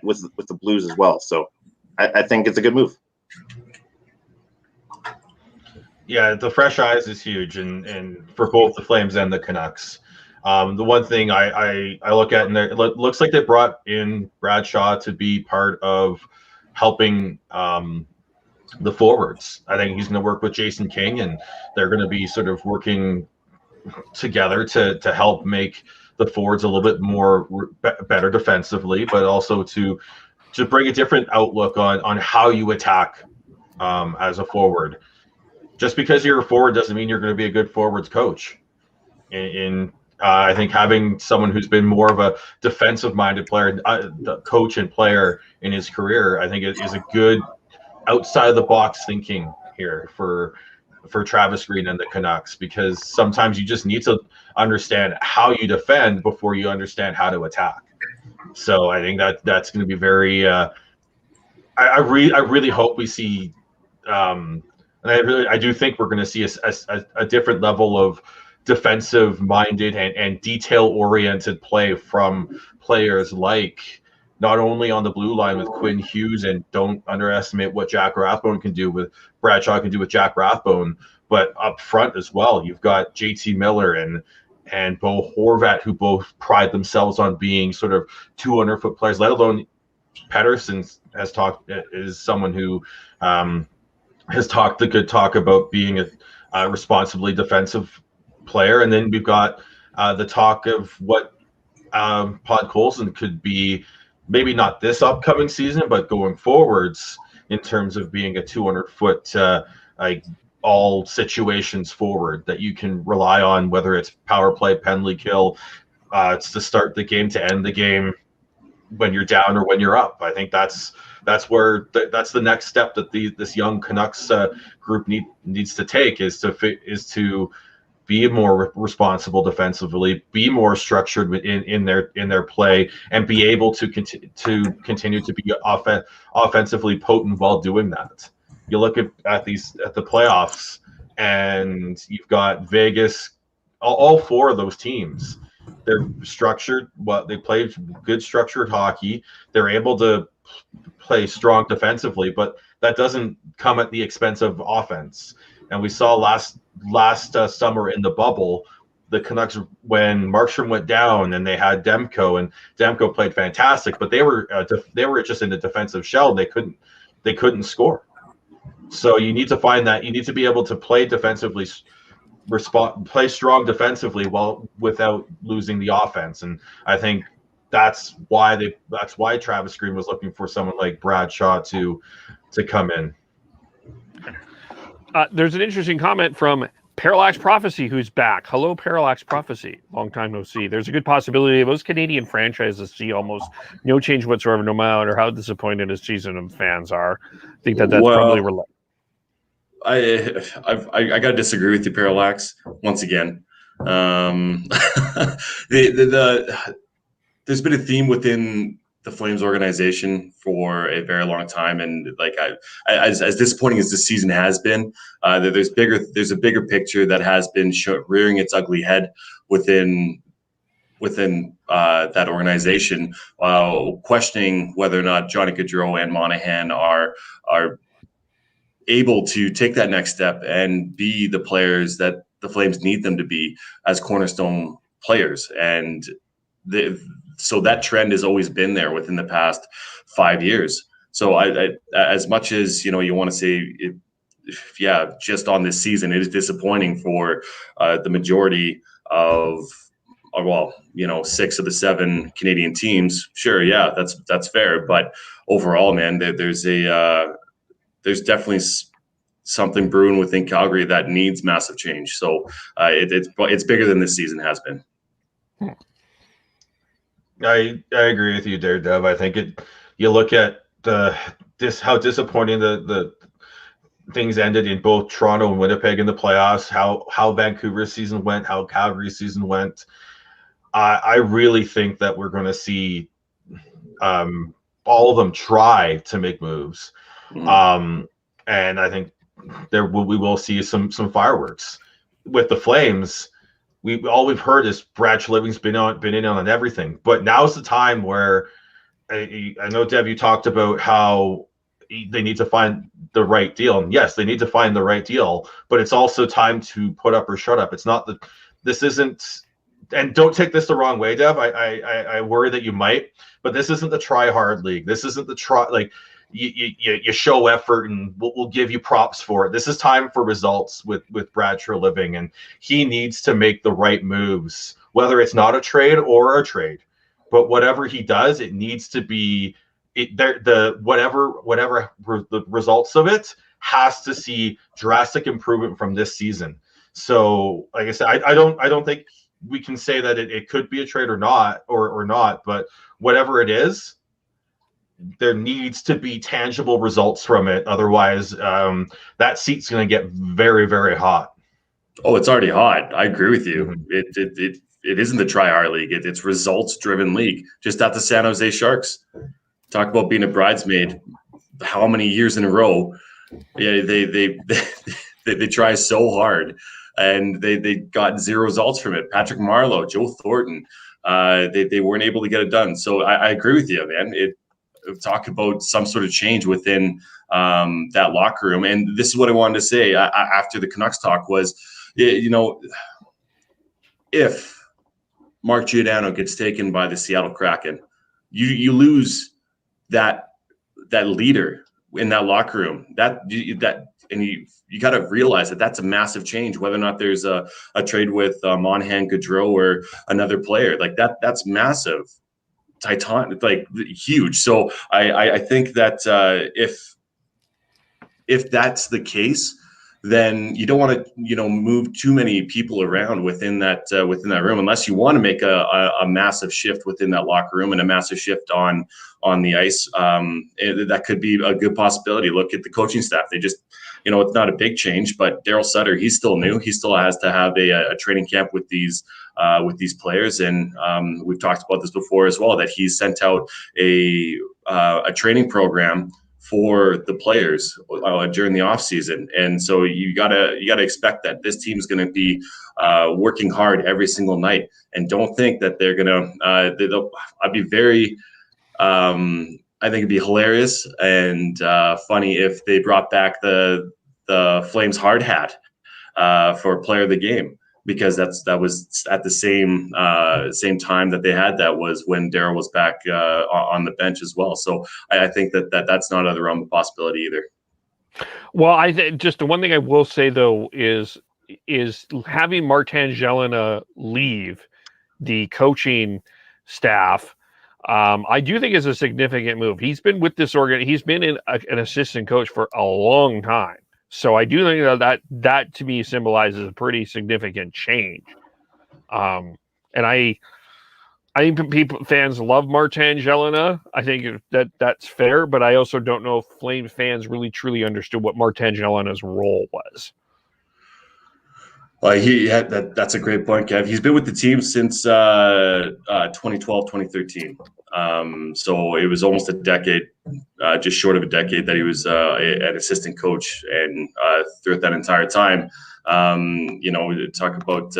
with the Blues as well. So I think it's a good move. Yeah, the fresh eyes is huge, and for both the Flames and the Canucks. The one thing I look at, and it looks like they brought in Bradshaw to be part of helping the forwards. I think he's going to work with Jason King, and they're going to be sort of working together to help make the forwards a little bit more better defensively, but also to bring a different outlook on how you attack as a forward. Just because you're a forward doesn't mean you're going to be a good forwards coach. I think having someone who's been more of a defensive-minded player, coach and player in his career, I think is a good outside-of-the-box thinking here for Travis Green and the Canucks, because sometimes you just need to understand how you defend before you understand how to attack. So I think that's going to be very. I really hope we see, and I do think we're going to see a different level of defensive-minded and detail-oriented play from players like, not only on the blue line with Quinn Hughes, and don't underestimate what Jack Rathbone can do with Bradshaw, can do with Jack Rathbone, but up front as well, you've got JT Miller and Bo Horvat, who both pride themselves on being sort of 200-foot players, let alone Pettersson is someone who has talked the good talk about being a responsibly defensive player. And then we've got the talk of what Podkolzin could be, maybe not this upcoming season, but going forwards, in terms of being a 200-foot all situations forward that you can rely on, whether it's power play, penalty kill, it's to start the game, to end the game when you're down or when you're up. I think that's the next step that this young Canucks group needs to take, is to be more responsible defensively, be more structured in their play, and be able to continue to be offensively potent while doing that. You look at the playoffs, and you've got Vegas, all four of those teams. They're structured. They play good structured hockey. They're able to play strong defensively, but that doesn't come at the expense of offense. And we saw last summer in the bubble, the Canucks, when Markstrom went down and they had Demko, and Demko played fantastic, but they were just in a defensive shell. They couldn't score. So you need to find that you need to be able to play defensively, play strong defensively without losing the offense. And I think that's why Travis Green was looking for someone like Bradshaw to come in. There's an interesting comment from Parallax Prophecy, who's back. Hello, Parallax Prophecy. Long time no see. There's a good possibility most Canadian franchises see almost no change whatsoever, no matter how disappointed a season of fans are. I think that's probably I got to disagree with you, Parallax, once again. There's been a theme within the Flames organization for a very long time, and like as disappointing as this season has been, there's a bigger picture that has been rearing its ugly head within that organization, questioning whether or not Johnny Gaudreau and Monahan are able to take that next step and be the players that the Flames need them to be as cornerstone players. And so that trend has always been there within the past 5 years. So I as much as, you want to say, just on this season, it is disappointing for the majority of, 6 of the 7 Canadian teams. Sure, yeah, that's fair. But overall, man, there's definitely something brewing within Calgary that needs massive change. So it's bigger than this season has been. I agree with you there, Dev. I think you look at how disappointing the things ended in both Toronto and Winnipeg in the playoffs, how Vancouver's season went, how Calgary's season went. I really think that we're going to see all of them try to make moves. And I think we will see some fireworks. With the Flames, all we've heard is Brad Treliving's been in on everything. But now's the time where I know, Dev, you talked about how they need to find the right deal. And yes, they need to find the right deal, but it's also time to put up or shut up. It's not that this isn't, and don't take this the wrong way, Dev. I worry that you might, but this isn't the try hard league. This isn't the try, like you show effort and we'll give you props for it. This is time for results with Brad Treliving, and he needs to make the right moves, whether it's not a trade or a trade. But whatever he does, it needs to be whatever the results of it has to see drastic improvement from this season. So, like I said, I don't think we can say that it could be a trade or not, but whatever it is, there needs to be tangible results from it. Otherwise, that seat's going to get very, very hot. Oh, it's already hot. I agree with you. Mm-hmm. It isn't the try-hard league. It's results-driven league. Just at the San Jose Sharks. Talk about being a bridesmaid. How many years in a row? Yeah, they try so hard, and they got zero results from it. Patrick Marleau, Joe Thornton, they weren't able to get it done. So I agree with you, man. Talk about some sort of change within that locker room. And this is what I wanted to say after the Canucks talk was, if Mark Giordano gets taken by the Seattle Kraken, you lose that leader in that locker room. And you got to realize that that's a massive change. Whether or not there's a trade with Monahan, Gaudreau, or another player like that, that's massive, like huge. So I think that if that's the case, then you don't want to move too many people around within that room, unless you want to make a massive shift within that locker room and a massive shift on the ice. That could be a good possibility. Look at the coaching staff; they just it's not a big change, but Daryl Sutter, he's still new. He still has to have a training camp with these players, and we've talked about this before as well. That he's sent out a training program for the players during the off season. And so you gotta expect that this team is going to be working hard every single night, and don't think that they're gonna. I'd be very. I think it'd be hilarious and funny if they brought back the Flames hard hat for player of the game, because that was at the same time that they had that was when Daryl was back on the bench as well. So I think that's not out of the realm of possibility either. Well, just the one thing I will say though is having Martin Jelena leave the coaching staff. I do think is a significant move. He's been with this he's been an assistant coach for a long time. So I do think that to me symbolizes a pretty significant change. And I think fans love Martin Jelena. I think that's fair, but I also don't know if Flames fans really truly understood what Martin Jelena's role was. Well, that's a great point, Kev. He's been with the team since 2012, 2013. So it was almost a decade, just short of a decade, that he was an assistant coach. And throughout that entire time, talk about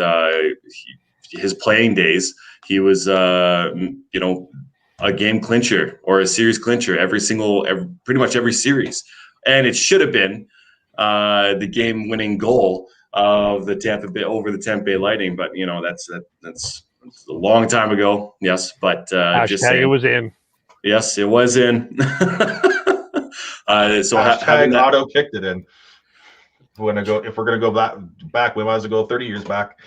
his playing days, he was, a game clincher or a series clincher pretty much every series. And it should have been the game-winning goal of the Tampa Bay over the Tampa Bay Lightning, but that's a long time ago. Yes, but just saying, it was in. Yes, it was in. So hashtag auto kicked it in. If we're gonna go back, we might as well go 30 years back.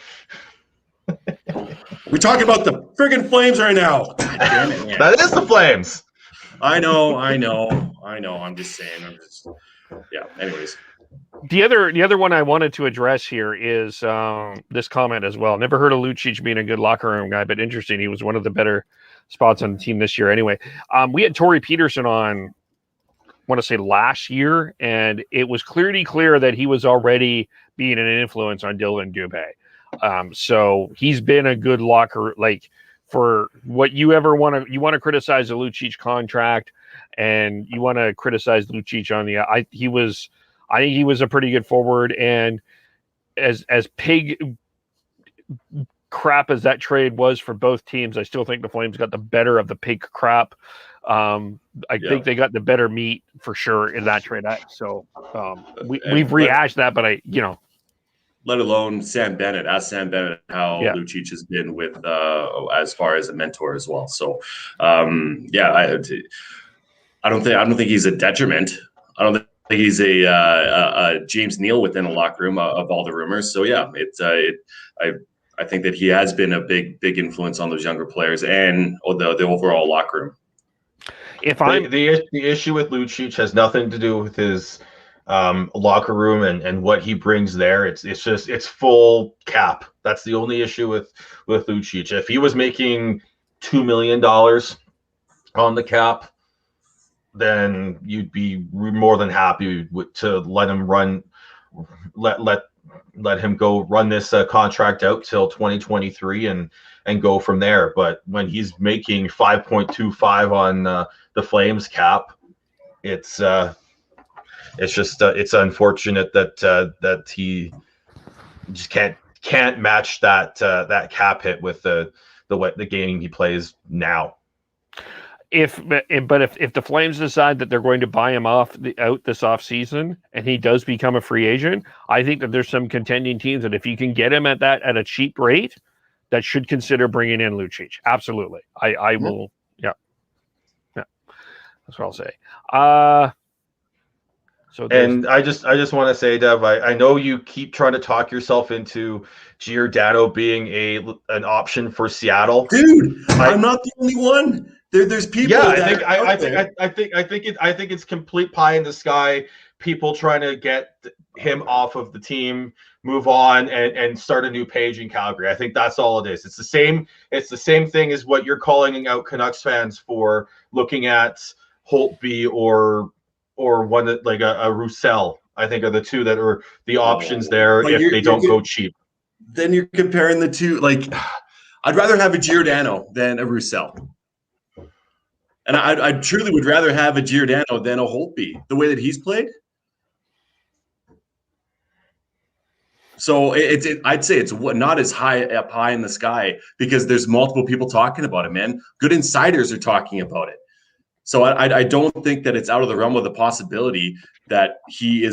We're talking about the friggin' Flames right now. God damn it, man. That is the Flames. I know. I'm just saying. Anyways. The other one I wanted to address here is this comment as well. Never heard of Lucic being a good locker room guy, but interesting. He was one of the better spots on the team this year. Anyway, we had Torrey Peterson on, I want to say last year, and it was clear that he was already being an influence on Dylan Dubé. So he's been a good locker, like, for what you want to criticize the Lucic contract, and you want to criticize Lucic on I think he was a pretty good forward, and as pig crap as that trade was for both teams, I still think the Flames got the better of the pig crap. I think they got the better meat for sure in that trade. We've rehashed that, but let alone Sam Bennett. Ask Sam Bennett how Lucic has been with as far as a mentor as well. So I don't think he's a detriment. I don't think he's a James Neal within a locker room of all the rumors. So I think that he has been a big influence on those younger players and the overall locker room. The issue with Lucic has nothing to do with his locker room and what he brings there. It's full cap. That's the only issue with Lucic. If he was making $2 million on the cap, then you'd be more than happy to let him run, let him go run this contract out till 2023 and go from there. But when he's making 5.25 on the Flames cap, it's just it's unfortunate that he just can't match that cap hit with the game he plays now. If the Flames decide that they're going to buy him out this offseason and he does become a free agent, I think that there's some contending teams that if you can get him at a cheap rate, that should consider bringing in Lucic. Absolutely. I will. Yeah. That's what I'll say. I just want to say, Dev, I know you keep trying to talk yourself into Giordano being an option for Seattle. Dude, I'm not the only one. There's people. Yeah, I think it's complete pie in the sky. People trying to get him off of the team, move on, and start a new page in Calgary. I think that's all it is. It's the same thing as what you're calling out Canucks fans for looking at Holtby or one that like a Roussel. I think are the two that are the options there if they don't go cheap. Then you're comparing the two. Like, I'd rather have a Giordano than a Roussel. And I truly would rather have a Giordano than a Holtby, the way that he's played. So I'd say it's not as high in the sky because there's multiple people talking about it, man. Good insiders are talking about it. So I don't think that it's out of the realm of the possibility that he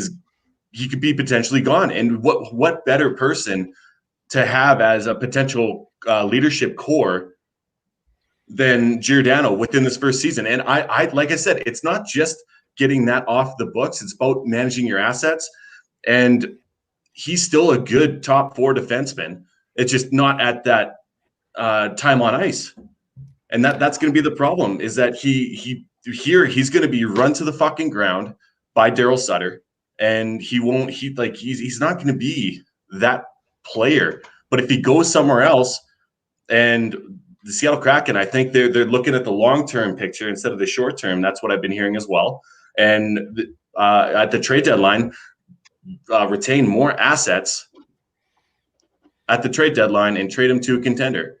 could be potentially gone. And what better person to have as a potential leadership core than Giordano within this first season. And I like I said, it's not just getting that off the books. It's about managing your assets. And he's still a good top 4 defenseman. It's just not at that time on ice. And that's going to be the problem is that he's going to be run to the fucking ground by Daryl Sutter. And he's not going to be that player. But if he goes somewhere else and the Seattle Kraken, I think they're looking at the long-term picture instead of the short-term. That's what I've been hearing as well. And at the trade deadline, retain more assets at the trade deadline and trade him to a contender.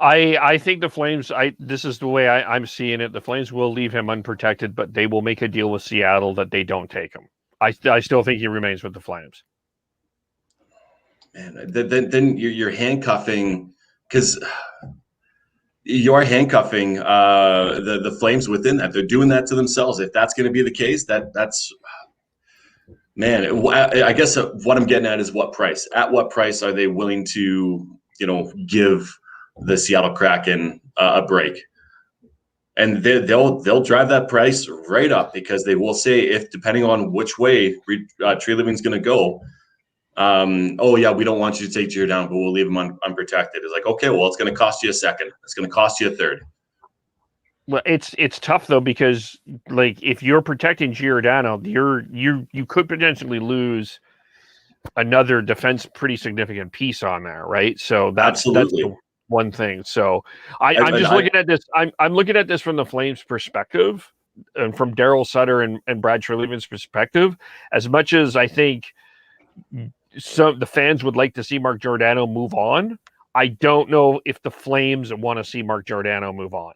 I think the Flames, this is the way I'm seeing it. The Flames will leave him unprotected, but they will make a deal with Seattle that they don't take him. I still think he remains with the Flames. Man, then you're handcuffing, because you're handcuffing the Flames within that. They're doing that to themselves. If that's going to be the case, that's man. I guess what I'm getting at is what price. At what price are they willing to, give the Seattle Kraken a break? And they'll drive that price right up, because they will say, if depending on which way Treliving's going to go, oh yeah, we don't want you to take Giordano, but we'll leave him unprotected. It's like, okay, well, it's going to cost you a second. It's going to cost you a third. Well, it's tough though, because like if you're protecting Giordano, you could potentially lose another pretty significant piece on there, right? So that's the one thing. So I'm just looking at this. I'm looking at this from the Flames' perspective, and from Daryl Sutter and Brad Treliving's perspective. As much as I think the fans would like to see Mark Giordano move on, I don't know if the Flames want to see Mark Giordano move on.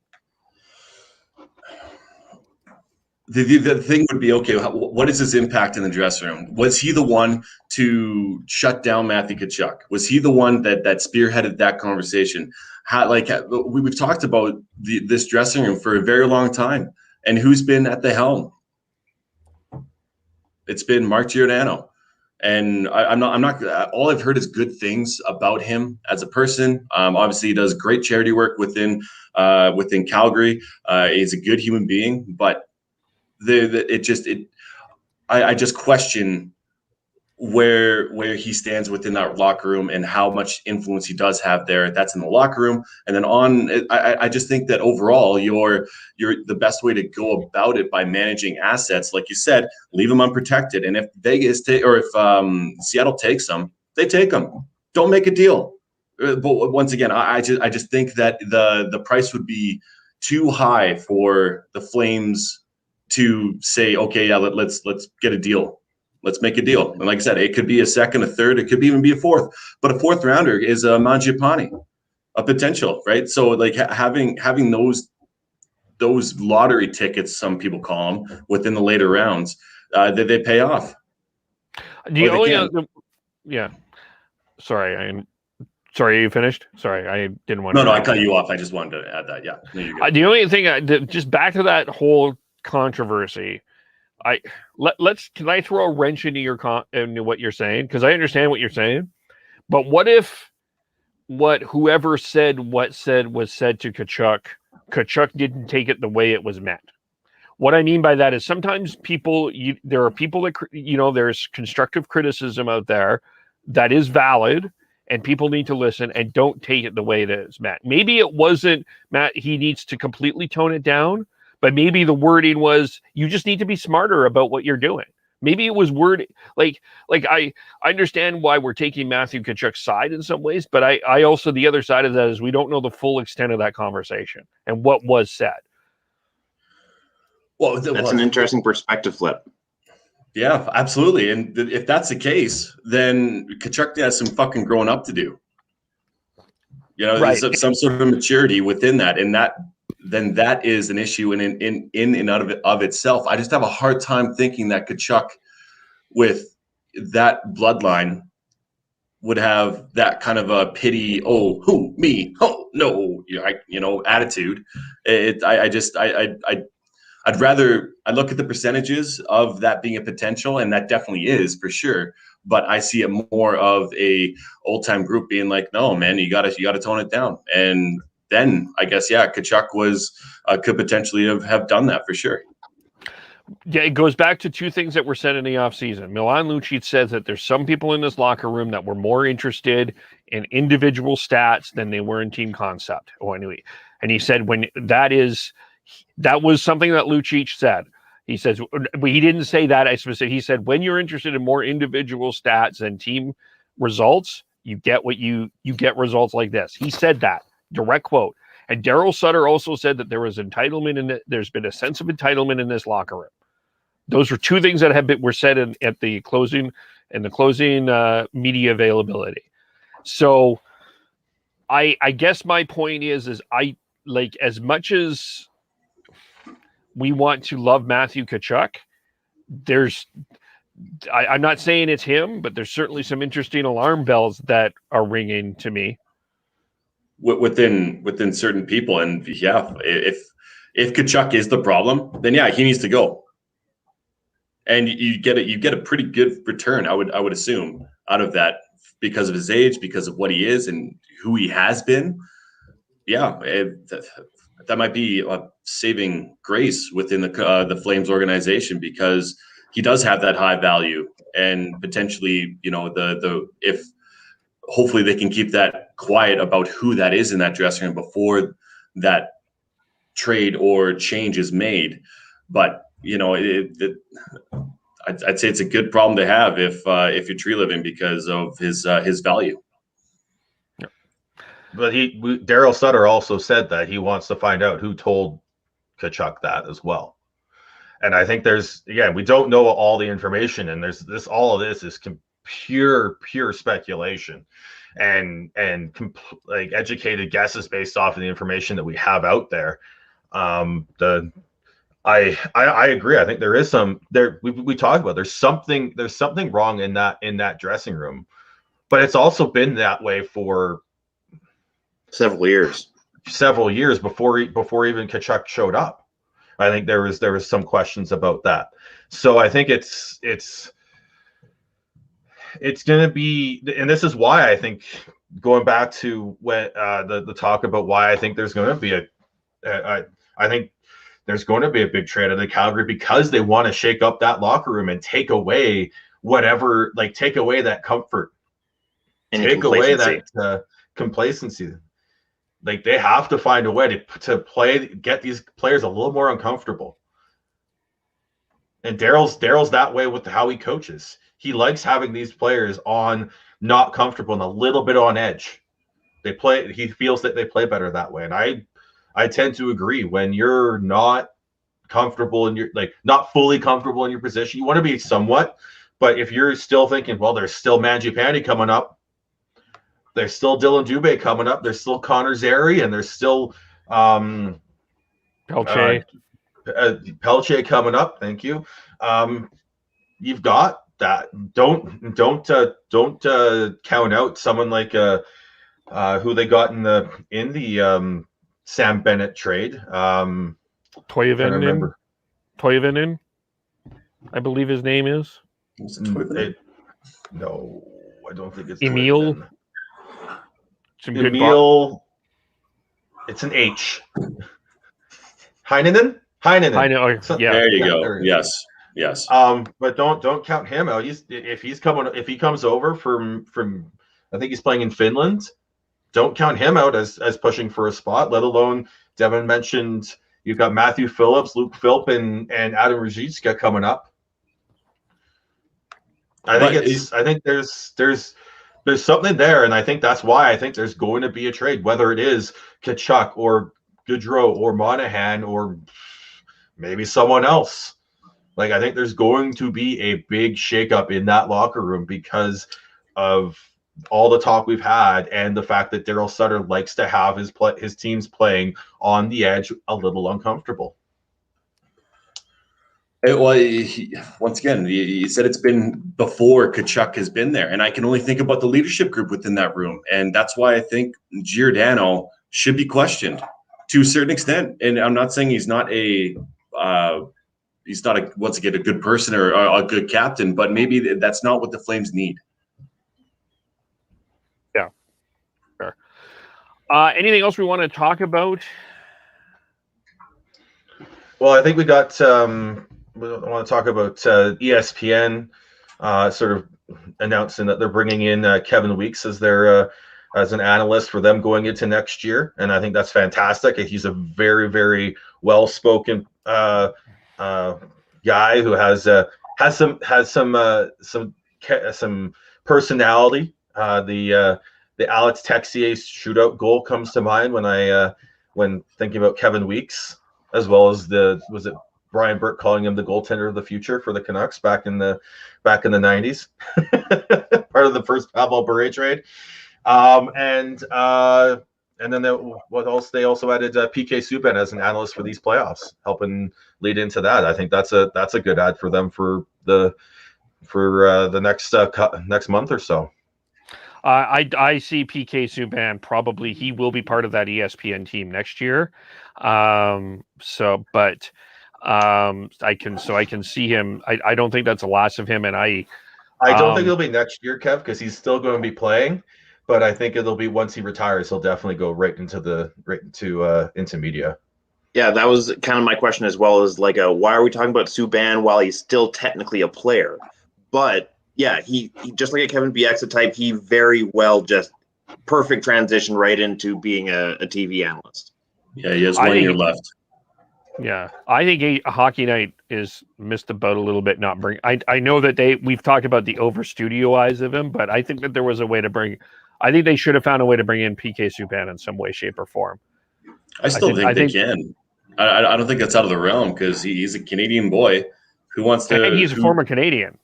The thing would be, okay, what is his impact in the dressing room? Was he the one to shut down Matthew Tkachuk? Was he the one that spearheaded that conversation? We've talked about this dressing room for a very long time, and who's been at the helm? It's been Mark Giordano. And I'm not. All I've heard is good things about him as a person. Obviously, he does great charity work within Calgary. He's a good human being, but I just question where he stands within that locker room and how much influence he does have there. That's in the locker room, and then I just think that overall, you're the best way to go about it by managing assets, like you said, leave them unprotected. And if Seattle takes them, they take them. Don't make a deal. But once again, I just think that the price would be too high for the Flames to say, okay, yeah, let's get a deal. Let's make a deal. And like I said, it could be a second, a third, it could even be a fourth. But a fourth rounder is a Mangiapane, a potential, right? So like having those lottery tickets, some people call them, within the later rounds, they pay off. Sorry, you finished? Sorry, I didn't want to. No, I cut you off. I just wanted to add that. Yeah. No, you're good. The only thing, just back to that whole controversy, can I throw a wrench into what you're saying? Because I understand what you're saying, but what if whoever said was said to Tkachuk didn't take it the way it was meant? What I mean by that is sometimes there are people that, there's constructive criticism out there that is valid, and people need to listen and don't take it the way it is meant. Maybe it wasn't Matt. He needs to completely tone it down. But maybe the wording was, you just need to be smarter about what you're doing. Maybe it was worded like I understand why we're taking Matthew Tkachuk's side in some ways, but I also, the other side of that is we don't know the full extent of that conversation and what was said. Well, that's an interesting perspective flip. Yeah, absolutely. And if that's the case, then Tkachuk has some fucking growing up to do. Right. There's some sort of maturity within that, and then that is an issue in and out of itself. I just have a hard time thinking that Tkachuk, with that bloodline, would have that kind of a pity, oh, who, me, oh, no, attitude. I'd look at the percentages of that being a potential, and that definitely is for sure. But I see it more of a old time group being like, no, man, you gotta tone it down. And then I guess, yeah, Tkachuk could potentially have done that for sure. Yeah, it goes back to two things that were said in the offseason. Milan Lucic says that there's some people in this locker room that were more interested in individual stats than they were in team concept. And he said that was something that Lucic said. He says, but he didn't say that I specifically. He said, when you're interested in more individual stats than team results, you get results like this. He said that. Direct quote. And Daryl Sutter also said that there was entitlement there's been a sense of entitlement in this locker room. Those were two things that were said at the closing and the closing media availability. So I guess my point is I like, as much as we want to love Matthew Tkachuk, I'm not saying it's him, but there's certainly some interesting alarm bells that are ringing to me within certain people. And yeah, if Tkachuk is the problem, then yeah, he needs to go. And you get a pretty good return, I would assume, out of that, because of his age, because of what he is and who he has been. Yeah, that might be a saving grace within the Flames organization, because he does have that high value, and potentially, if hopefully they can keep that quiet about who that is in that dressing room before that trade or change is made. But I'd say it's a good problem to have if you're tree living, because of his value. But Daryl Sutter also said that he wants to find out who told Tkachuk that as well. And I think we don't know all the information, and all of this is pure speculation and like educated guesses based off of the information that we have out there. I agree. I think there is we talked about there's something wrong in that dressing room, but it's also been that way for several years before even Tkachuk showed up. I think there was some questions about that. So I think it's going to be, and this is why I think, going back to when the talk about why I think there's going to be I think there's going to be a big trade out of Calgary, because they want to shake up that locker room and take away that comfort, take away that complacency. Like, they have to find a way to get these players a little more uncomfortable. And Daryl's that way with how he coaches. He likes having these players not comfortable and a little bit on edge. He feels that they play better that way. And I tend to agree. When you're not comfortable and you're not fully comfortable in your position, you want to be somewhat, but if you're still thinking, well, there's still Mangiapane coming up, there's still Dylan Dubé coming up, there's still Connor Zary, and there's still Pelche coming up. Thank you. You've got that. Don't count out someone like who they got in the Sam Bennett trade. Toivonen, I believe his name is. No, I don't think it's Emil. Emil. It's an H. Heinen. Yeah. There you go. Yes. But don't count him out. If he comes over from I think he's playing in Finland. Don't count him out as pushing for a spot. Let alone, Devin mentioned, you've got Matthew Phillips, Luke Philp, and Adam Ruzicka coming up. I think there's something there, and I think that's why I think there's going to be a trade, whether it is Tkachuk or Gaudreau or Monahan or maybe someone else. I think there's going to be a big shakeup in that locker room because of all the talk we've had and the fact that Daryl Sutter likes to have his teams playing on the edge, a little uncomfortable. Once again, you said it's been before Tkachuk has been there, and I can only think about the leadership group within that room, and that's why I think Giordano should be questioned to a certain extent. And I'm not saying he's not a once again a good person or a good captain, but maybe that's not what the Flames need. Yeah, sure. Anything else we want to talk about? Well, I think we got. We want to talk about ESPN sort of announcing that they're bringing in Kevin Weeks as their as an analyst for them going into next year, and I think that's fantastic. He's a very, very well-spoken guy who has some personality. The Alex Texier shootout goal comes to mind when thinking about Kevin Weeks, as well as Brian Burke calling him the goaltender of the future for the Canucks back in the 90s, part of the first Pavel Bure trade. And then they also added PK Subban as an analyst for these playoffs, helping lead into that. I think that's a good ad for them for the next month or so. I see PK Subban probably he will be part of that ESPN team next year. I can see him. I don't think that's the last of him, and I don't think it'll be next year, Kev, because he's still going to be playing. But I think it'll be once he retires, he'll definitely go right into media. Yeah, that was kind of my question as well. Is like, why are we talking about Subban while he's still technically a player? But yeah, he just like a Kevin Bieksa type, he very well just perfect transition right into being a TV analyst. Yeah, he has 1 year left. Yeah, I think a hockey night is missed the boat a little bit. Not bring. I know that we've talked about the over studio eyes of him, but I think that there was a way to bring. I think they should have found a way to bring in PK Subban in some way, shape, or form. I think they can. I don't think that's out of the realm because he's a Canadian boy who wants to. And he's a former Canadian.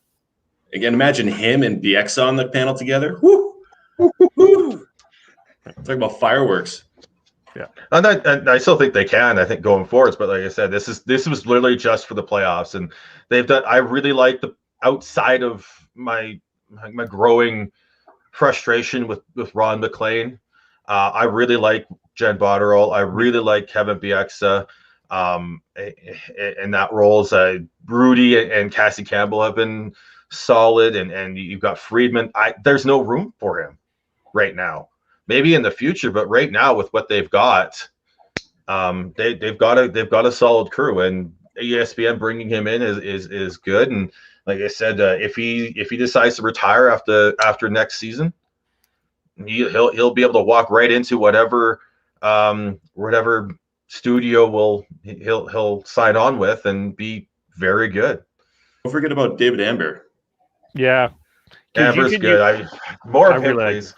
Again, imagine him and Bieksa on the panel together. Woo! Woo! Talk about fireworks. Yeah, and I still think they can. I think going forwards, but like I said, this was literally just for the playoffs, and they've done. I really like the outside of my growing frustration with Ron McLean. I really like Jen Botterill. I really like Kevin Bieksa in that roles. Rudy and Cassie Campbell have been solid, and you've got Friedman. There's no room for him right now. Maybe in the future, but right now with what they've got, they've got a solid crew, and ESPN bringing him in is good. And like I said, if he decides to retire after next season, he'll be able to walk right into whatever studio he'll sign on with and be very good. Don't forget about David Amber. Yeah, Amber's good. More of him, please.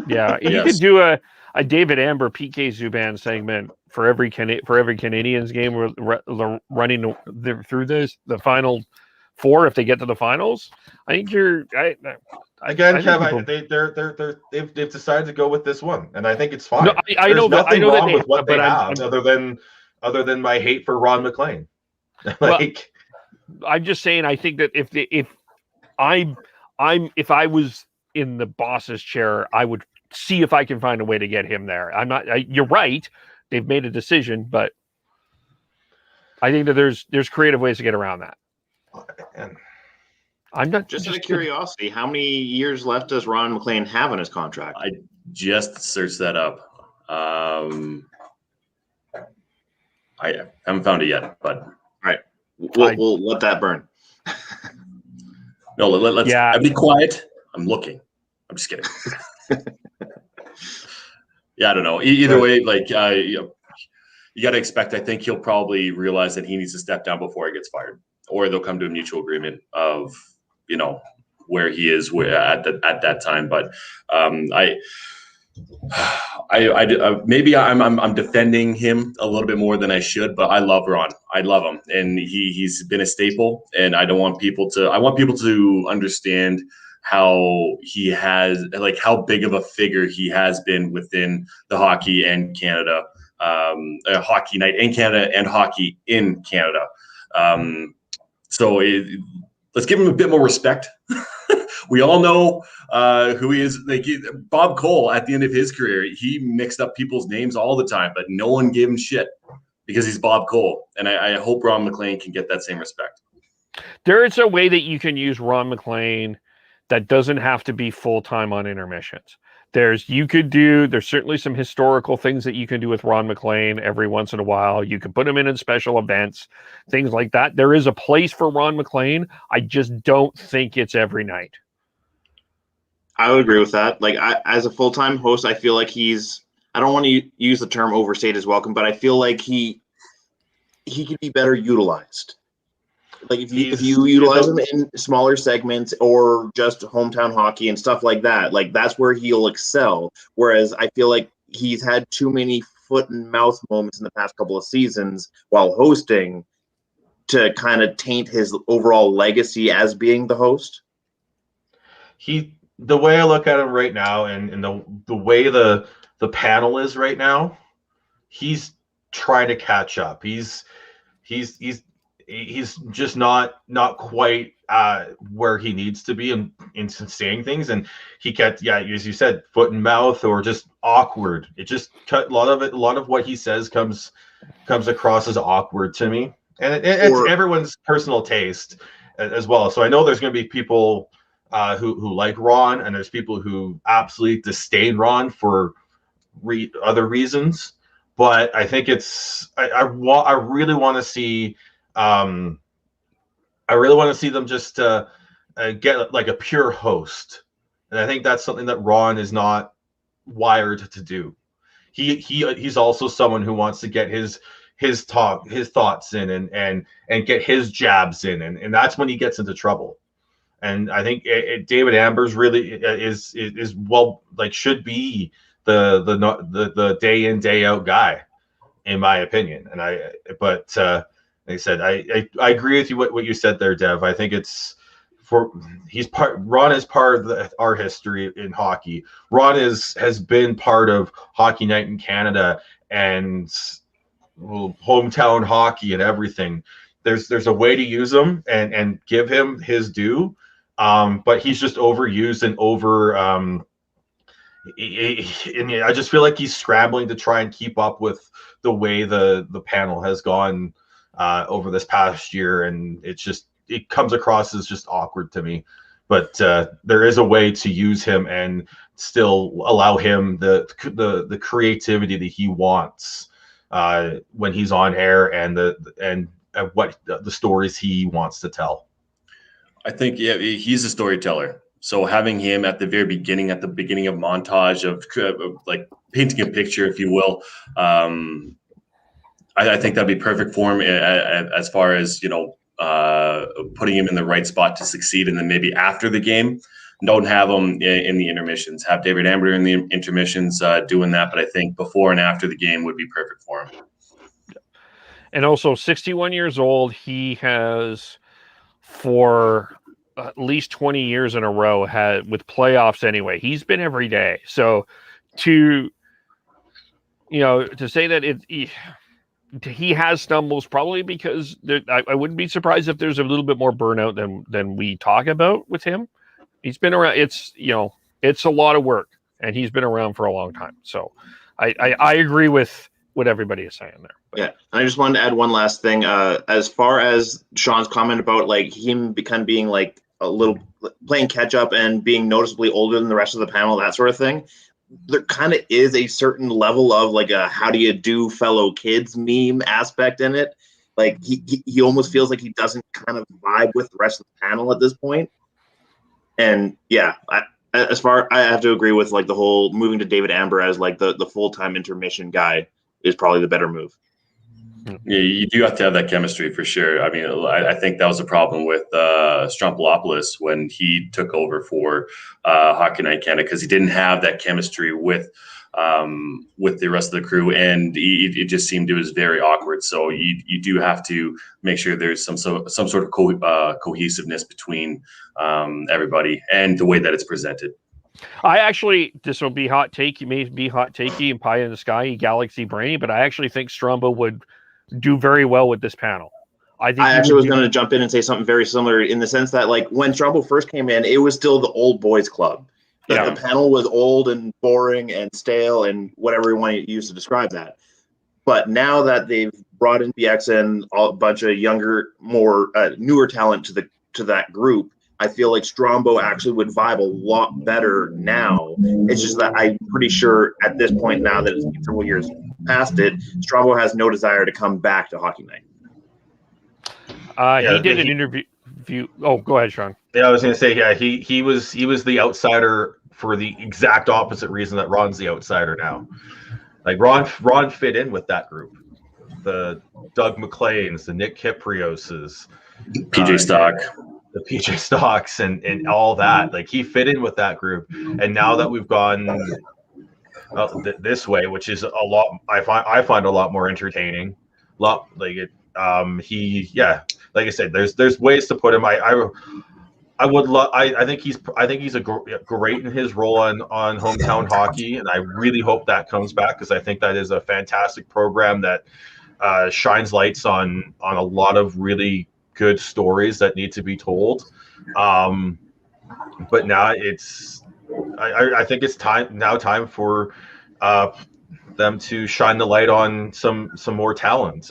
Yeah, you could do a David Amber PK Subban segment for every Canadiens game. We're running through the final four if they get to the finals. I think they've decided to go with this one, and I think it's fine. No, I know nothing wrong with what they have, other than my hate for Ron McLean. I'm just saying. I think that if I was in the boss's chair, I would see if I can find a way to get him there. You're right. They've made a decision, but I think that there's creative ways to get around that. I'm not just out of curiosity. How many years left does Ron McLean have on his contract? I just searched that up. I haven't found it yet, but all right, we'll let that burn. No, let's be quiet. I'm looking. I'm just kidding. Yeah, I don't know. Either way, you got to expect. I think he'll probably realize that he needs to step down before he gets fired, or they'll come to a mutual agreement of where he is at that time. But maybe I'm defending him a little bit more than I should, but I love Ron. I love him, and he's been a staple. And I want people to understand how he has, how big of a figure he has been within the hockey and Canada, hockey night in Canada and hockey in Canada. Let's give him a bit more respect. We all know who he is. Bob Cole, at the end of his career, he mixed up people's names all the time, but no one gave him shit because he's Bob Cole. And I hope Ron McLean can get that same respect. There is a way that you can use Ron McLean that doesn't have to be full-time on intermissions. There's certainly some historical things that you can do with Ron McLean every once in a while. You can put him in special events, things like that. There is a place for Ron McLean. I just don't think it's every night. I would agree with that. As a full-time host, I feel like I don't want to use the term overstayed his welcome, but I feel like he could be better utilized. If you utilize him in smaller segments or just hometown hockey and stuff like that, that's where he'll excel. Whereas I feel like he's had too many foot and mouth moments in the past couple of seasons while hosting to kind of taint his overall legacy as being the host? The way I look at him right now, and the way the panel is right now, he's trying to catch up. He's just not quite where he needs to be in saying things, and he gets, as you said, foot and mouth, or just awkward. It just a lot of what he says comes across as awkward to me, and it's everyone's personal taste as well. So I know there's going to be people who like Ron, and there's people who absolutely disdain Ron for other reasons. But I think I really want to see them just get like a pure host, and I think that's something that Ron is not wired to do. He's also someone who wants to get his thoughts in and get his jabs in, and that's when he gets into trouble. And I think David Amber's really is well, like, should be the day in day out guy, in my opinion. And like I said, I agree with you what you said there, Dev. I think Ron is part of our history in hockey. Ron has been part of Hockey Night in Canada and hometown hockey and everything. There's a way to use him and give him his due, but he's just overused and over. I just feel like he's scrambling to try and keep up with the way the panel has gone over this past year, and it comes across as just awkward to me. But there is a way to use him and still allow him the creativity that he wants when he's on air, and what the stories he wants to tell. I think he's a storyteller. So having him at the very beginning, of montage of like painting a picture, if you will, I think that'd be perfect for him as far as, putting him in the right spot to succeed. And then maybe after the game, don't have him in the intermissions. Have David Amber in the intermissions doing that. But I think before and after the game would be perfect for him. And also 61 years old, he has, for at least 20 years in a row, with playoffs anyway, he's been every day. So to say that he has stumbles, probably because I wouldn't be surprised if there's a little bit more burnout than we talk about with him. He's been around. It's a lot of work, and he's been around for a long time. So I agree with what everybody is saying there. But. Yeah, I just wanted to add one last thing. As far as Sean's comment about like him being like a little playing catch up and being noticeably older than the rest of the panel, that sort of thing, there kind of is a certain level of like a how do you do fellow kids meme aspect in it. Like he almost feels like he doesn't kind of vibe with the rest of the panel at this point. And yeah, I have to agree with like the whole moving to David Amber as like the full-time intermission guy is probably the better move. Yeah, you do have to have that chemistry for sure. I mean, I think that was a problem with Strompolopoulos when he took over for Hockey Night Canada, because he didn't have that chemistry with the rest of the crew, and it just seemed it was very awkward. So you do have to make sure there's some sort of cohesiveness between everybody and the way that it's presented. This will be hot take. You may be hot takey and pie in the sky, galaxy brainy, but I actually think Strombo would do very well with this panel. I actually was going to jump in and say something very similar, in the sense that like when Strombo first came in, it was still the old boys club. The panel was old and boring and stale and whatever you want to use to describe that. But now that they've brought in BX and a bunch of younger, more newer talent to that group, I feel like Strombo actually would vibe a lot better now. It's just that I'm pretty sure at this point, now that it's been several years past it, Strombo has no desire to come back to Hockey Night. He did an interview. Oh, go ahead, Sean. Yeah, I was going to say, he was the outsider for the exact opposite reason that Ron's the outsider now. Like Ron fit in with that group, the Doug McLeans, the Nick Kiprioses, PJ Stock. The PJ Stocks and all that. Like, he fit in with that group. And now that we've gone this way, which is a lot, I find a lot more entertaining. Like I said, there's ways to put him. I would love. I think he's great in his role on hometown hockey, and I really hope that comes back because I think that is a fantastic program that shines lights on a lot of really good stories that need to be told. But now I think it's time for them to shine the light on some more talent.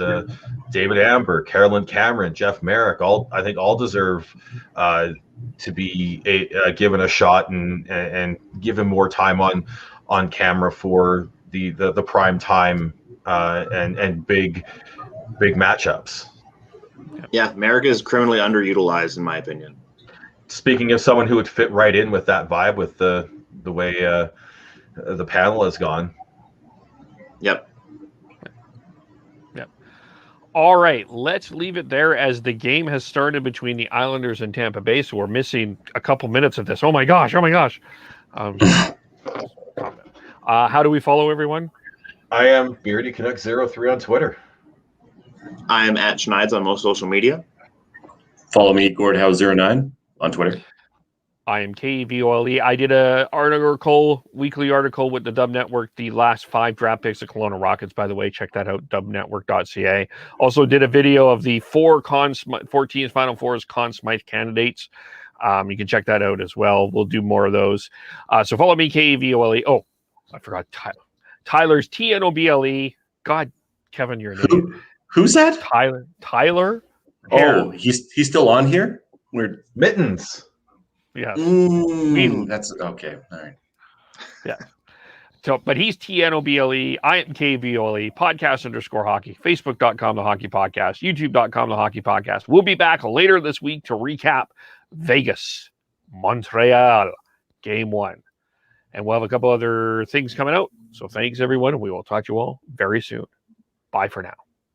David Amber, Carolyn Cameron, Jeff Merrick, I think all deserve to be given a shot and given more time on camera for the prime time and big matchups. Yeah, Merrick is criminally underutilized in my opinion. Speaking of someone who would fit right in with that vibe with the way the panel has gone. Yep. All right, let's leave it there as the game has started between the Islanders and Tampa Bay. So we're missing a couple minutes of this. Oh my gosh. How do we follow everyone? I am Beardy Canuck 03 on Twitter. I am at Schneids on most social media. Follow me, Gordhouse09 on Twitter. I am KVOLE. I did a weekly article with the Dub Network, the last 5 draft picks of Kelowna Rockets, by the way. Check that out, dubnetwork.ca. Also did a video of the 4 teams Final Fours Conn Smythe candidates. You can check that out as well. We'll do more of those. So follow me, KVOLE. Oh, I forgot Tyler. Tyler's TNOBLE. God, Kevin, your name. Who's that? Tyler. Oh, he's still on here? We're Mittens. Yeah. That's okay. All right. Yeah. So, but he's TNOBLE. I am KVOLE. Podcast_hockey. Facebook.com, The Hockey Podcast. YouTube.com, The Hockey Podcast. We'll be back later this week to recap Vegas, Montreal, Game 1. And we'll have a couple other things coming out. So thanks, everyone. We will talk to you all very soon. Bye for now.